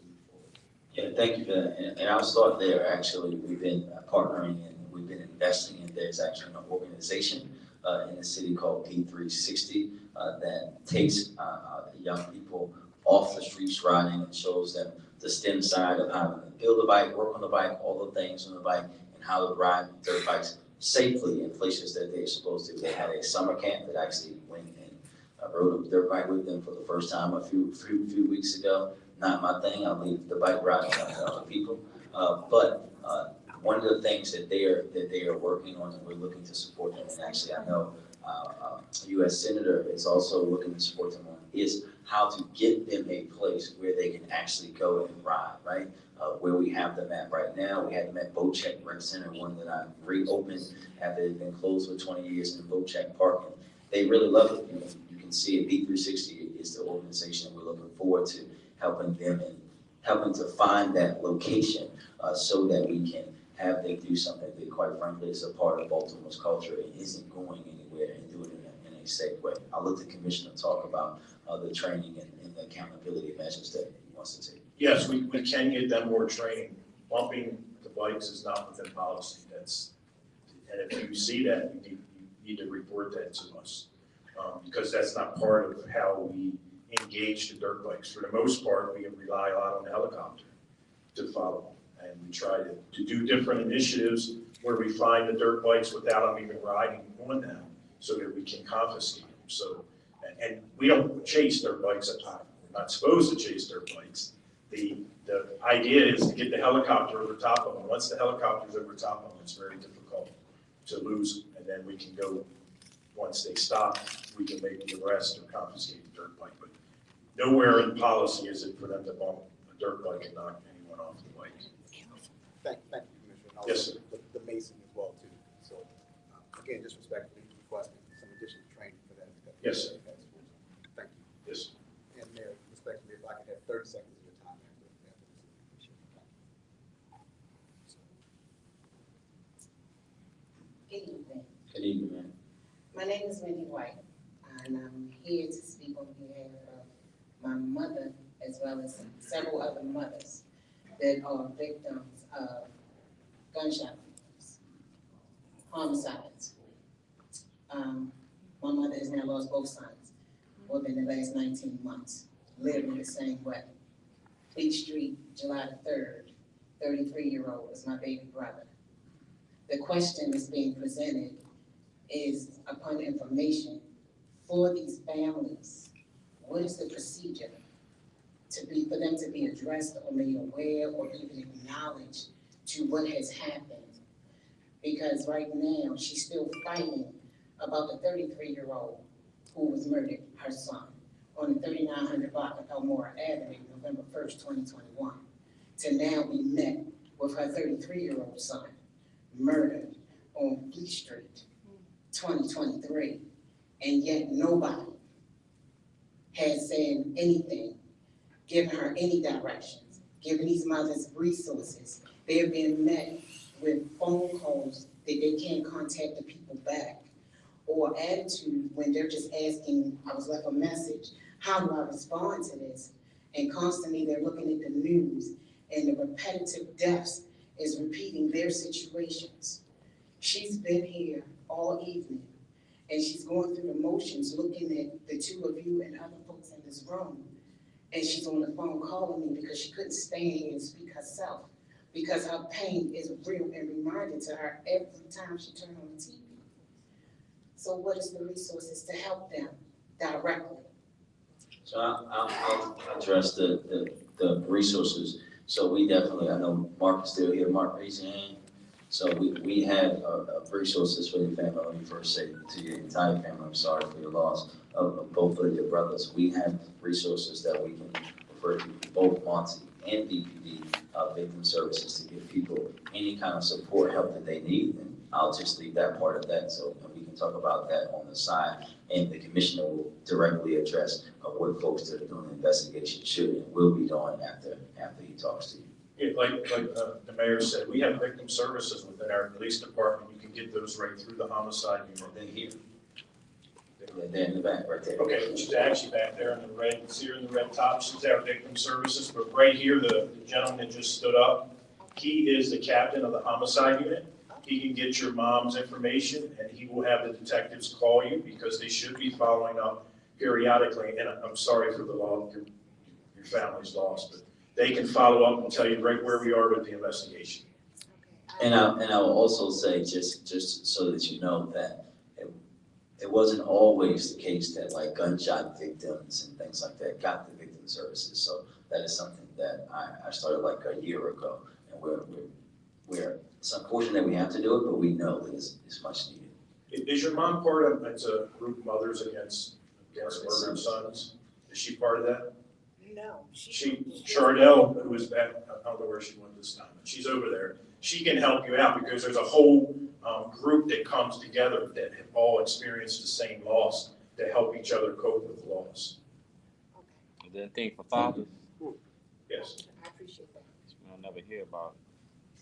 move forward? Yeah, thank you for that. And I'll start there. Actually, we've been partnering and we've been investing in. There's actually an organization in the city called P360 that takes young people off the streets riding and shows them the STEM side of how to build a bike, work on the bike, all the things on the bike, and how to ride dirt bikes safely in places that they're supposed to. They had a summer camp that actually went and rode a dirt bike with them for the first time a few weeks ago. Not my thing. I'll leave the bike riding up to other people. But one of the things that they are working on, and we're looking to support them, and actually I know U.S. Senator is also looking to support them on, is how to get them a place where they can actually go and ride, right? Where we have them at right now, we had them at Boat Check Rec Center, one that I reopened after it had been closed for 20 years in Boat Check Park. And they really love it. You can see it. P360 is the organization we're looking forward to helping them and helping to find that location so that we can have them do something that, quite frankly, is a part of Baltimore's culture and isn't going anywhere, and do it in a safe way. I'll let the commissioner talk about the training and the accountability measures that he wants to take. Yes, we can get them more training. Bumping the bikes is not within policy. And if you see that, you need to report that to us because that's not part of how we engage the dirt bikes. For the most part, we rely a lot on the helicopter to follow. And we try to do different initiatives where we find the dirt bikes without them even riding on them so that we can confiscate them. So, and we don't chase dirt bikes at time. We're not supposed to chase dirt bikes. The idea is to get the helicopter over top of them. Once the helicopter's over top of them, it's very difficult to lose them. And then we can go, once they stop, we can make the arrest or confiscate the dirt bike. But nowhere in policy is it for them to bump a dirt bike and knock anyone off the bike. Thank you, Commissioner. Yes, sir. The Mason as well, too. So, again, just respectfully requesting some additional training for that. Yes, sir. Thank you. Yes. And Mayor, respectfully, if I could have 30 seconds of your time after this. Good evening. Good evening, man. My name is Mindy White, and I'm here to speak on behalf of my mother as well as several other mothers that are victims of gunshot wounds, homicides. My mother has now lost both sons within the last 19 months, living the same way. Fleet Street, July the 3rd, 33-year-old is my baby brother. The question that's being presented is upon information for these families. What is the procedure for them to be addressed or made aware or even acknowledged to what has happened? Because right now she's still fighting about the 33-year-old who was murdered, her son, on the 3900 block of Elmore Avenue, November 1st, 2021, to now be met with her 33-year-old son murdered on Fleet Street, 2023, and yet nobody has said anything, given her any directions, given these mothers resources. They're being met with phone calls that they can't contact the people back, or attitude when they're just asking, I was left a message, how do I respond to this? And constantly they're looking at the news and the repetitive deaths is repeating their situations. She's been here all evening and she's going through the motions looking at the two of you and other folks in this room. And she's on the phone calling me because she couldn't stand here and speak herself because her pain is real and reminded to her every time she turned on the TV. So what is the resources to help them directly? So I'll address the resources. So we definitely, I know Mark is still here. Mark, raise your hand. So we have resources for your family. Let me first say to your entire family, I'm sorry for your loss of both of your brothers. We have resources that we can refer to both Monty and DPD victim services to give people any kind of support, help that they need. And I'll just leave that part of that so we can talk about that on the side. And the commissioner will directly address what folks that are doing the investigation should and will be doing after he talks to you. Yeah, like the mayor said, we have victim services within our police department. You can get those right through the homicide unit. Then here. They're in the back, right there. Okay, she's actually back there in the red, see her in the red top, she's our victim services, but right here, the gentleman that just stood up, he is the captain of the homicide unit. he can get your mom's information, and he will have the detectives call you, because they should be following up periodically. And I'm sorry for the loss, your family's loss, but they can follow up and tell you right where we are with the investigation. And I will also say, just so that you know, that it wasn't always the case that like gunshot victims and things like that got the victim services. So that is something that I started like a year ago, and we're it's unfortunate that we have to do it, but we know that it's much needed. Is your mom part of, it's a group, Mothers Against Murdered Sons? Is she part of that? No. Chardell, who is back, I don't know where she went this time, but she's over there. She can help you out, because there's a whole group that comes together that have all experienced the same loss to help each other cope with loss. Is there anything for fathers? Yes. I appreciate that. We'll never hear about it.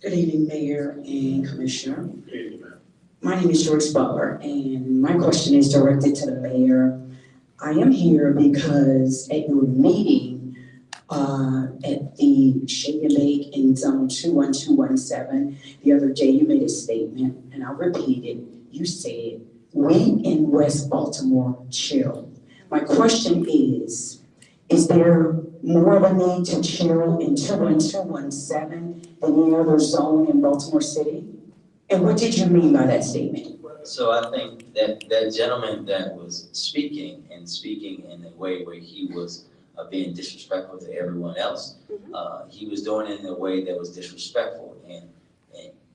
Good evening, Mayor and Commissioner. Good evening, ma'am. My name is Joyce Butler, and my question is directed to the mayor. I am here because at your meeting at the Shake and Bake in Zone 21217, the other day you made a statement, and I'll repeat it. You said, "We in West Baltimore chill." My question is there more of a need to chill in 21217 than any other zone in Baltimore City? And what did you mean by that statement? So I think that gentleman that was speaking in a way where he was being disrespectful to everyone else, he was doing it in a way that was disrespectful. And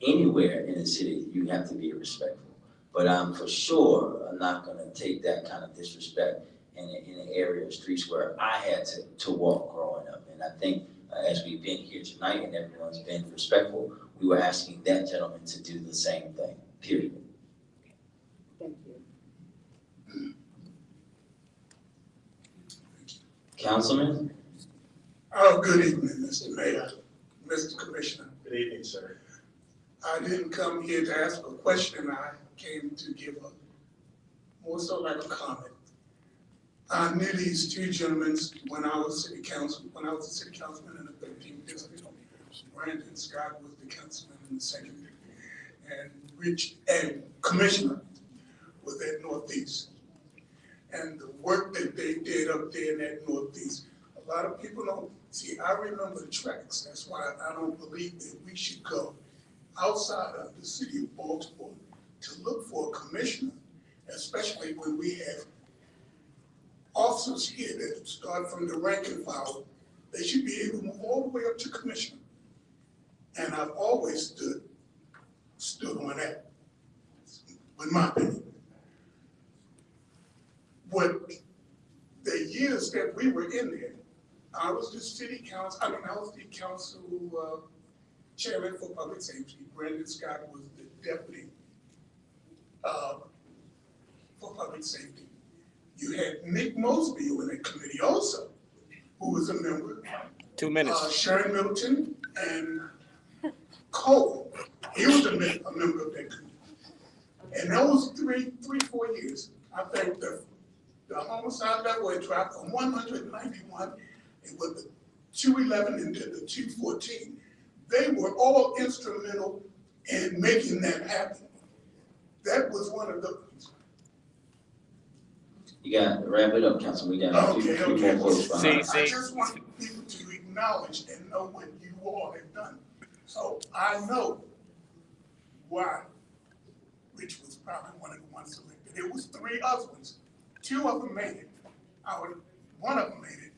anywhere in the city, you have to be respectful. But I'm for sure I'm not going to take that kind of disrespect in an area of streets where I had to walk growing up. And I think as we've been here tonight and everyone's been respectful, we were asking that gentleman to do the same thing, period. Thank you. Councilman? Oh, good evening, Mr. Mayor, Mr. Commissioner. Good evening, sir. I didn't come here to ask a question. I came to give more so like a comment. I knew these two gentlemen when I was a city councilman in the 13th district. Brandon Scott was the councilman in the 2nd, and Rich and Commissioner was at Northeast. And the work that they did up there in that Northeast, a lot of people don't see. I remember the tracks. That's why I don't believe that we should go outside of the city of Baltimore to look for a commissioner, especially when we have officers here that start from the rank and file. They should be able to move all the way up to commissioner. And I've always stood on that, in my opinion. What the years that we were in there, I was the city council, I was the council chairman for public safety. Brandon Scott was the deputy for public safety. You had Nick Mosby in that committee also, who was a member. 2 minutes. Sharon Middleton and Cole, he was a member of that committee. And those 4 years, I think the homicide level had dropped from 191, and with the 211 into the 214. They were all instrumental in making that happen. That was one of the. You got to wrap it up, Councilman. We got a few more folks behind. I just want people to acknowledge and know what you all have done. So I know why Rich was probably one of the ones selected. It was 3 other ones. 2 of them made it. One of them made it.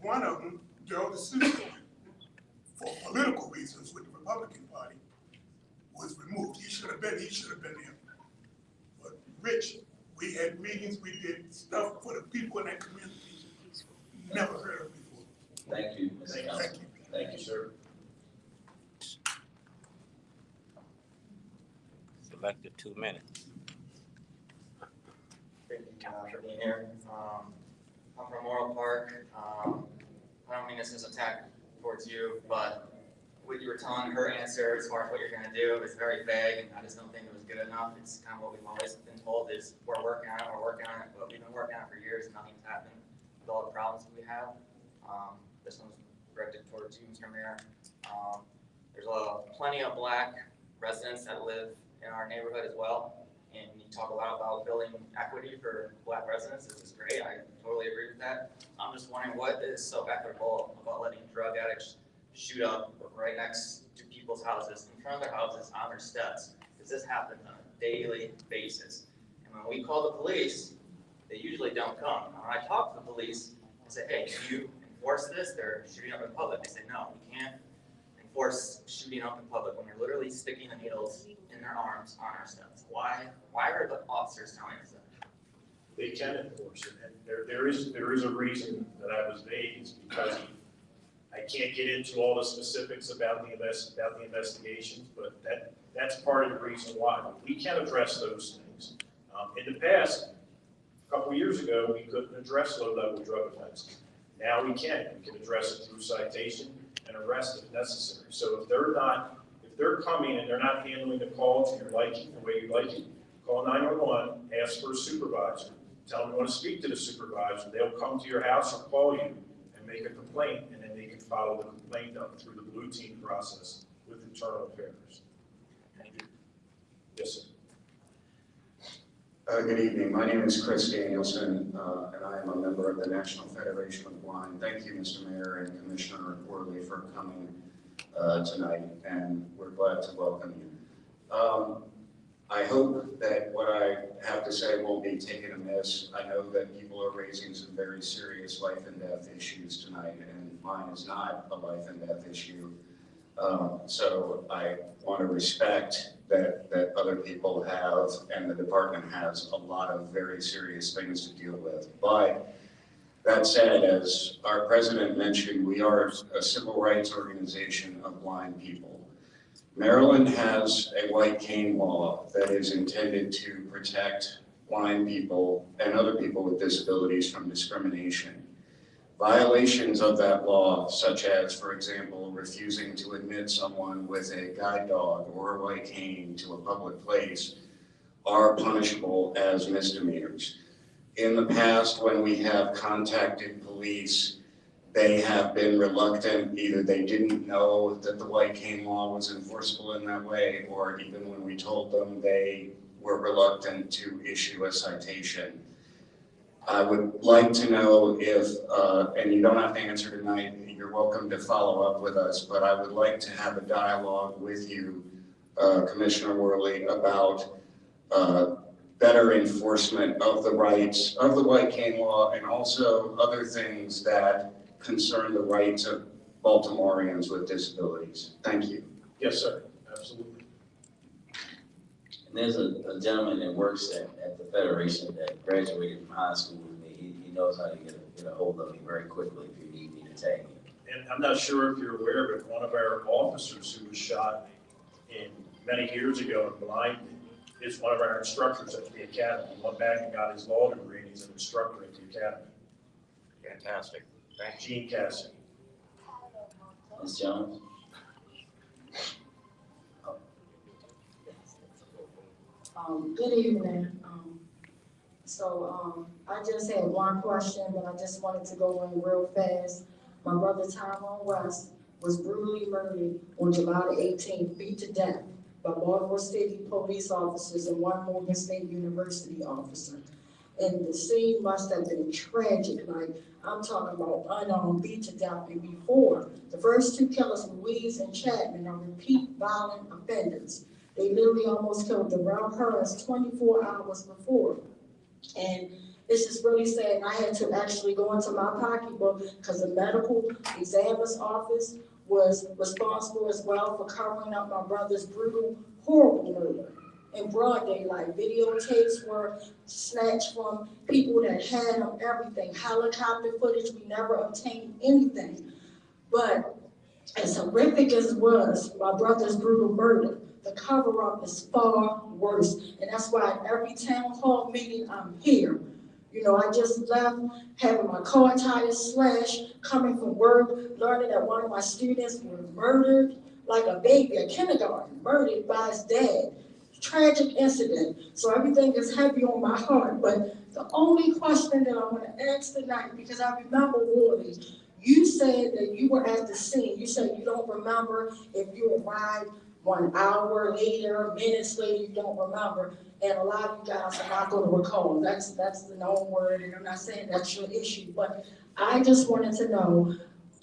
One of them, Joe DeSouza, for political reasons with the Republican Party, was removed. He should have been there. But Rich, we had meetings, we did stuff for the people in that community. Never heard of before. Thank you, Mr. Councilman. Thank you, sir. Selected 2 minutes. Thank you for being here. I'm from Morrill Park. I don't mean this as an attack towards you, but what you were telling her answer as far as what you're going to do is very vague, and I just don't think it was good enough. It's kind of what we've always been told is we're working on it, but we've been working on it for years and nothing's happened with all the problems that we have. This one's directed towards you, Mr. Mayor. There's plenty of black residents that live in our neighborhood as well. And you talk a lot about building equity for Black residents. This is great. I totally agree with that. I'm just wondering what is so equitable about letting drug addicts shoot up right next to people's houses, in front of their houses, on their steps, because this happens on a daily basis. And when we call the police, they usually don't come. And when I talk to the police, I say, hey, can you enforce this? They're shooting up in public. They say, no, we can't enforce shooting up in public when you're literally sticking the needles in their arms on our steps. Why are the officers telling us that? They can enforce it, and there is a reason that I was vague, is because I can't get into all the specifics about the investigations, but that's part of the reason why. We can address those things. In the past, a couple of years ago, we couldn't address low-level drug offenses. Now we can. We can address it through citation and arrest if necessary. So if they're coming and they're not handling the call to your liking, the way you like it, call 911, ask for a supervisor, tell them you want to speak to the supervisor. They'll come to your house or call you and make a complaint, and then they can follow the complaint up through the blue team process with internal affairs. Thank you. Yes, sir. Good evening. My name is Chris Danielson, and I am a member of the National Federation of the Blind. Thank you, Mr. Mayor and Commissioner Worley, for coming tonight, and we're glad to welcome you. I hope that what I have to say won't be taken amiss. I know that people are raising some very serious life and death issues tonight, and mine is not a life and death issue. So I want to respect that other people have, and the department has, a lot of very serious things to deal with. But that said, as our president mentioned, we are a civil rights organization of blind people. Maryland has a white cane law that is intended to protect blind people and other people with disabilities from discrimination. Violations of that law, such as, for example, refusing to admit someone with a guide dog or a white cane to a public place, are punishable as misdemeanors. In the past, when we have contacted police, they have been reluctant. Either they didn't know that the white cane law was enforceable in that way, or even when we told them, they were reluctant to issue a citation. I would like to know if, and you don't have to answer tonight, you're welcome to follow up with us, but I would like to have a dialogue with you, Commissioner Worley, about better enforcement of the rights of the white cane law and also other things that concern the rights of Baltimoreans with disabilities. Thank you. Yes, sir. Absolutely. And there's a gentleman that works at the Federation that graduated from high school with me. He knows how to get a hold of me very quickly if you need me to tag him. And I'm not sure if you're aware, but one of our officers who was shot many years ago in Blinded is one of our instructors at the academy. He went back and got his law degree, and he's an instructor at the academy. Fantastic. Thank you. Gene Cassidy. Ms. Jones? Good evening. I just had one question, but I just wanted to go in real fast. My brother Tyrone West was brutally murdered on July the 18th, beat to death by Baltimore City police officers and one Morgan State University officer. And the scene must have been tragic. Like, I'm talking about unarmed, beat to death. And before, the first two killers, Louise and Chapman, are repeat violent offenders. They literally almost killed Darrell Harris 24 hours before. And it's just really sad. I had to actually go into my pocketbook because the medical examiner's office was responsible as well for covering up my brother's brutal, horrible murder in broad daylight. Videotapes were snatched from people that had him, everything. Helicopter footage, we never obtained anything. But as horrific as it was, my brother's brutal murder, the cover-up is far worse. And that's why at every town hall meeting, I'm here. You know, I just left having my car tires slashed, coming from work, learning that one of my students was murdered like a baby at kindergarten, murdered by his dad. Tragic incident. So everything is heavy on my heart. But the only question that I want to ask tonight, because I remember Worley, you said that you were at the scene. You said you don't remember if you arrived 1 hour later, minutes later, you don't remember. And a lot of you guys are not gonna recall. That's the known word, and I'm not saying that's your issue, but I just wanted to know,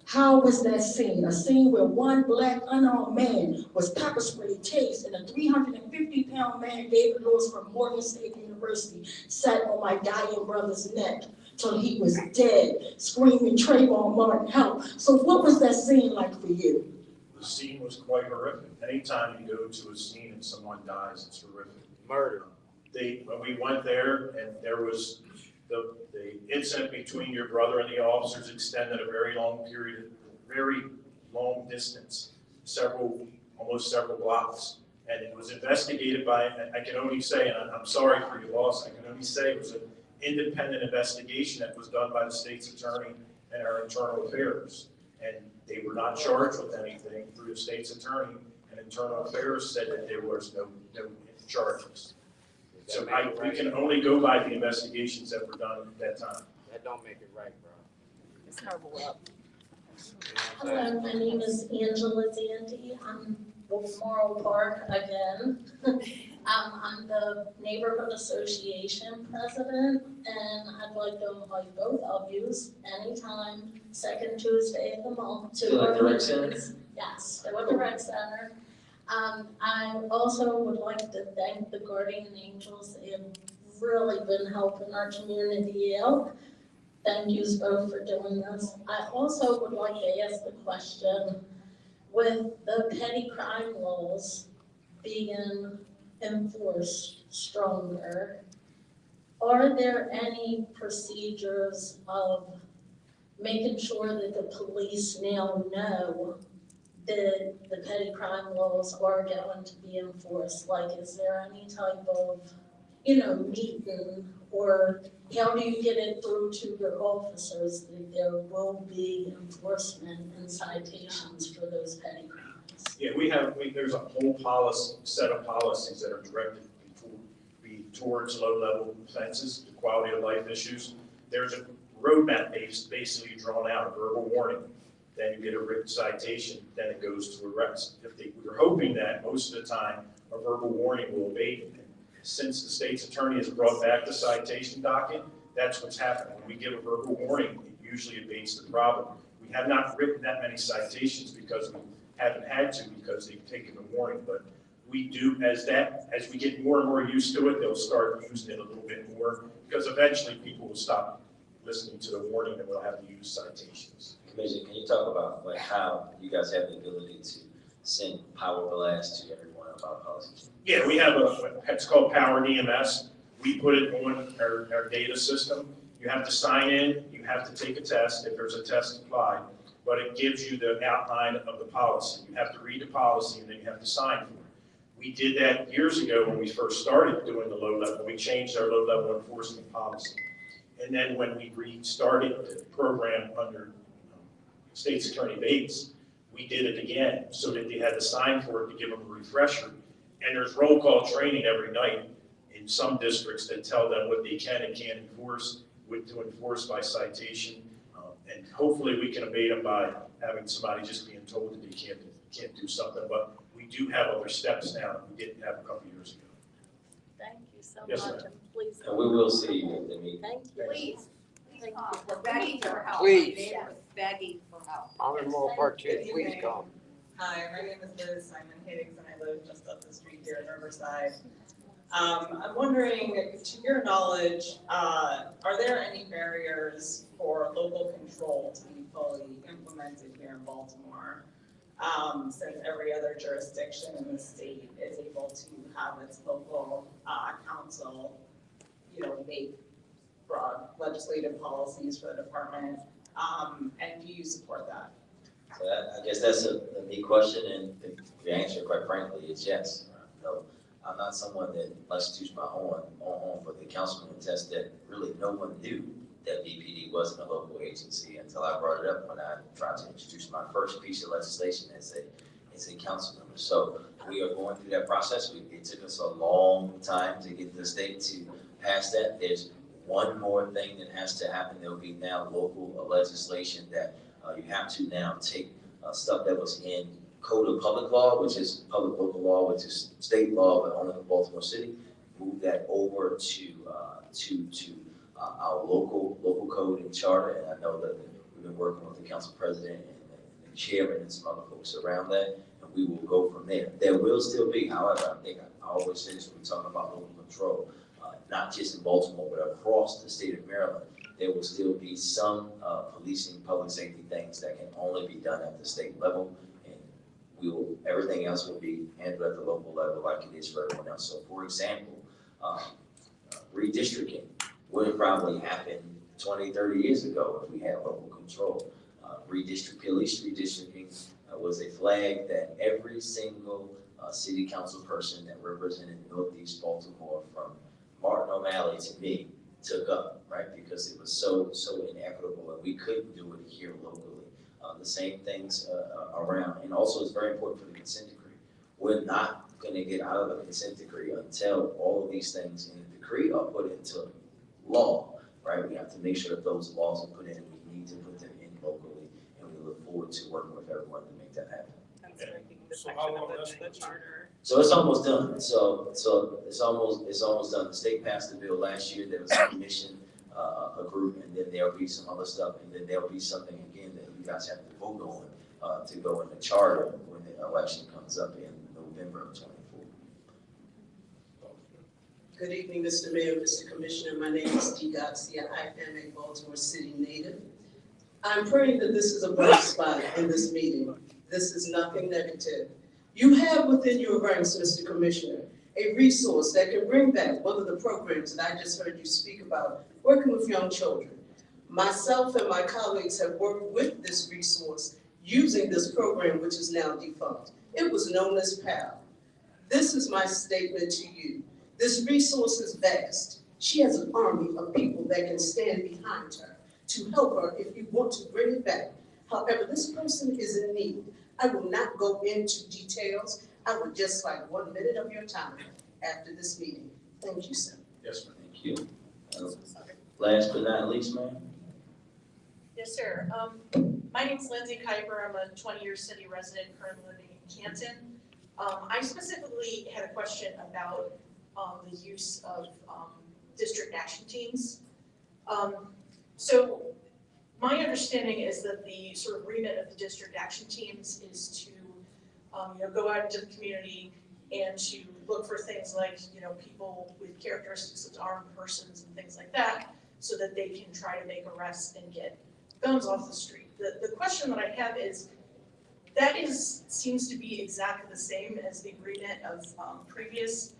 how was that scene? A scene where one black unarmed man was pepper sprayed, tased, and a 350-pound man, David Lewis from Morgan State University, sat on my dying brother's neck till he was dead, screaming, Trayvon Martin, help. So what was that scene like for you? The scene was quite horrific. Anytime you go to a scene and someone dies, it's horrific. Murder. When we went there and there was the incident between your brother and the officers extended a very long period, very long distance, almost several blocks. And it was investigated by, I can only say, and I'm sorry for your loss, I can only say it was an independent investigation that was done by the state's attorney and our internal affairs. And they were not charged with anything through the state's attorney, and internal affairs said that there was no charges. So we can only go by the investigations that were done at that time. That don't make it right, bro. Ms. Harbaugh. Hello, my name is Angela Zandy. I'm with Morrow Park again. I'm the Neighborhood Association president, and I'd like to invite both of you anytime, second Tuesday of the month. To the rec center? Yes, to the rec center. I also would like to thank the Guardian Angels. They have really been helping our community out. Thank you both for doing this. I also would like to ask the question, with the petty crime laws being enforced stronger, are there any procedures of making sure that the police now know that the petty crime laws are going to be enforced? Like, is there any type of, meeting, or how do you get it through to your officers that there will be enforcement and citations for those petty crimes? Yeah, there's a whole set of policies that are directed towards low-level offenses, quality of life issues. There's a roadmap basically drawn out, a verbal warning. Then you get a written citation, then it goes to arrest. We're hoping that most of the time a verbal warning will abate. And since the state's attorney has brought back the citation docket, that's what's happening. When we give a verbal warning, it usually abates the problem. We have not written that many citations because we haven't had to, because they've taken the warning. But we do, as we get more and more used to it, they'll start using it a little bit more, because eventually people will stop listening to the warning and we'll have to use citations. Commissioner, can you talk about how you guys have the ability to send power blasts to everyone about policies? Yeah, we have it's called Power EMS. We put it on our data system. You have to sign in, you have to take a test if there's a test applied, but it gives you the outline of the policy. You have to read the policy and then you have to sign for it. We did that years ago when we first started doing the low level. We changed our low level enforcement policy. And then when we restarted the program under State's Attorney Bates, we did it again so that they had to sign for it to give them a refresher. And there's roll call training every night in some districts that tell them what they can and can't enforce, what to enforce by citation. And hopefully we can abate them by having somebody just being told that they can't do something. But we do have other steps now that we didn't have a couple years ago. Thank you so Yes, much, ma'am. and please. And we will see you at the meeting. Thank you. Please. Thank We're begging for help. Please. They were begging for help. I'm in Moral Park too, please come. Hi, my name is Liz Simon Higgs, and I live just up the street here in Riverside. I'm wondering, to your knowledge, are there any barriers for local control to be fully implemented here in Baltimore? Since every other jurisdiction in the state is able to have its local council, make broad legislative policies for the department, and do you support that? So I guess that's a neat question, and the answer, quite frankly, is yes. No, I'm not someone that likes to toot my own horn, but the councilman attests that really no one knew that BPD wasn't a local agency until I brought it up when I tried to introduce my first piece of legislation as a council member. So we are going through that process. It took us a long time to get the state to pass that. There's one more thing that has to happen. There will be now local legislation that you have to now take stuff that was in Code of Public Law, which is public local law, which is state law, but only in Baltimore City. Move that over to our local code and charter, and I know that we've been working with the council president and the chairman and some other folks around that, and we will go from there. There will still be, however, I think I always say this when we talk about local control, not just in Baltimore, but across the state of Maryland, there will still be some policing, public safety things that can only be done at the state level, and everything else will be handled at the local level like it is for everyone else. So, for example, redistricting would have probably happened 20, 30 years ago if we had local control. Police redistricting was a flag that every single city council person that represented Northeast Baltimore, from Martin O'Malley to me, took up, right? Because it was so inequitable, and we couldn't do it here locally. The same things around, and also it's very important for the consent decree. We're not going to get out of the consent decree until all of these things in the decree are put into law, right? We have to make sure that those laws are put in, and we need to put them in locally, and we look forward to working with everyone to make that happen. So how long does the charter? So it's almost done. So it's almost done. The state passed the bill last year. There was a commission, a group, and then there'll be some other stuff, and then there'll be something again that you guys have to vote on to go in the charter when the election comes up in November of 24. Good evening, Mr. Mayor, Mr. Commissioner. My name is Dee Garcia. I am a Baltimore City native. I'm praying that this is a bright spot in this meeting. This is nothing negative. You have within your ranks, Mr. Commissioner, a resource that can bring back one of the programs that I just heard you speak about, working with young children. Myself and my colleagues have worked with this resource using this program, which is now defunct. It was known as PAL. This is my statement to you. This resource is vast. She has an army of people that can stand behind her to help her if you want to bring it back. However, this person is in need. I will not go into details. I would just like 1 minute of your time after this meeting. Thank you, sir. Yes, ma'am. Thank you. Last but not least, ma'am. Yes, sir. My name's Lindsay Kuiper. I'm a 20-year city resident currently living in Canton. I specifically had a question about the use of district action teams. So my understanding is that the sort of remit of the district action teams is to go out into the community and to look for things like people with characteristics of armed persons and things like that, so that they can try to make arrests and get guns off the street. The question that I have is, that seems to be exactly the same as the remit of previous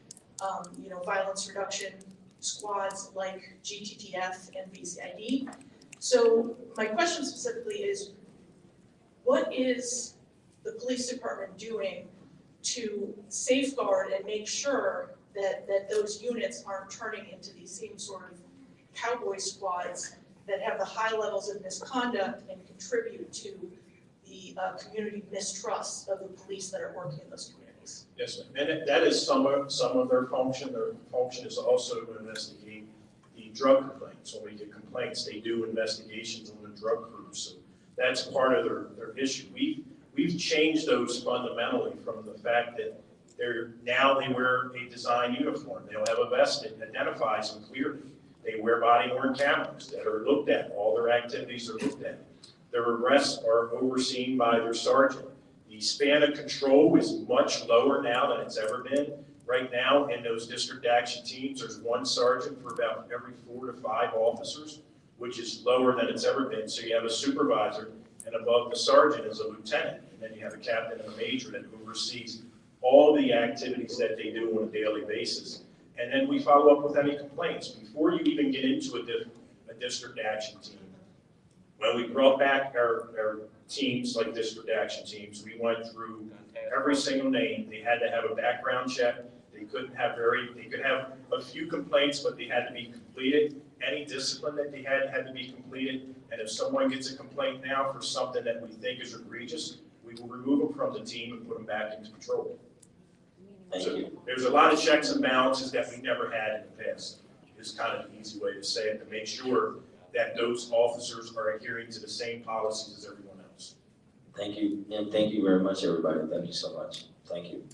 violence reduction squads like GTTF and VCID. So my question specifically is, what is the police department doing to safeguard and make sure that those units aren't turning into these same sort of cowboy squads that have the high levels of misconduct and contribute to the community mistrust of the police that are working in those communities? Yes, ma'am. And that is some of their function. Their function is also to investigate the drug complaints. When we get complaints, they do investigations on the drug crews. So that's part of their issue. We've changed those fundamentally from the fact that they wear a design uniform. They'll have a vest that identifies them clearly. They wear body-worn cameras that are looked at. All their activities are looked at. Their arrests are overseen by their sergeant. The span of control is much lower now than it's ever been. Right now, in those district action teams, there's one sergeant for about every 4 to 5 officers, which is lower than it's ever been. So you have a supervisor, and above the sergeant is a lieutenant, and then you have a captain and a major that oversees all the activities that they do on a daily basis. And then we follow up with any complaints. Before you even get into a district action team, when we brought back our teams, like district action teams, we went through every single name. They had to have a background check. They could have a few complaints, but they had to be completed. Any discipline that they had to be completed. And if someone gets a complaint now for something that we think is egregious, we will remove them from the team and put them back into patrol. So there's a lot of checks and balances that we never had in the past. Is kind of an easy way to say it, to make sure that those officers are adhering to the same policies as everyone else. Thank you, and thank you very much, everybody. Thank you so much. Thank you.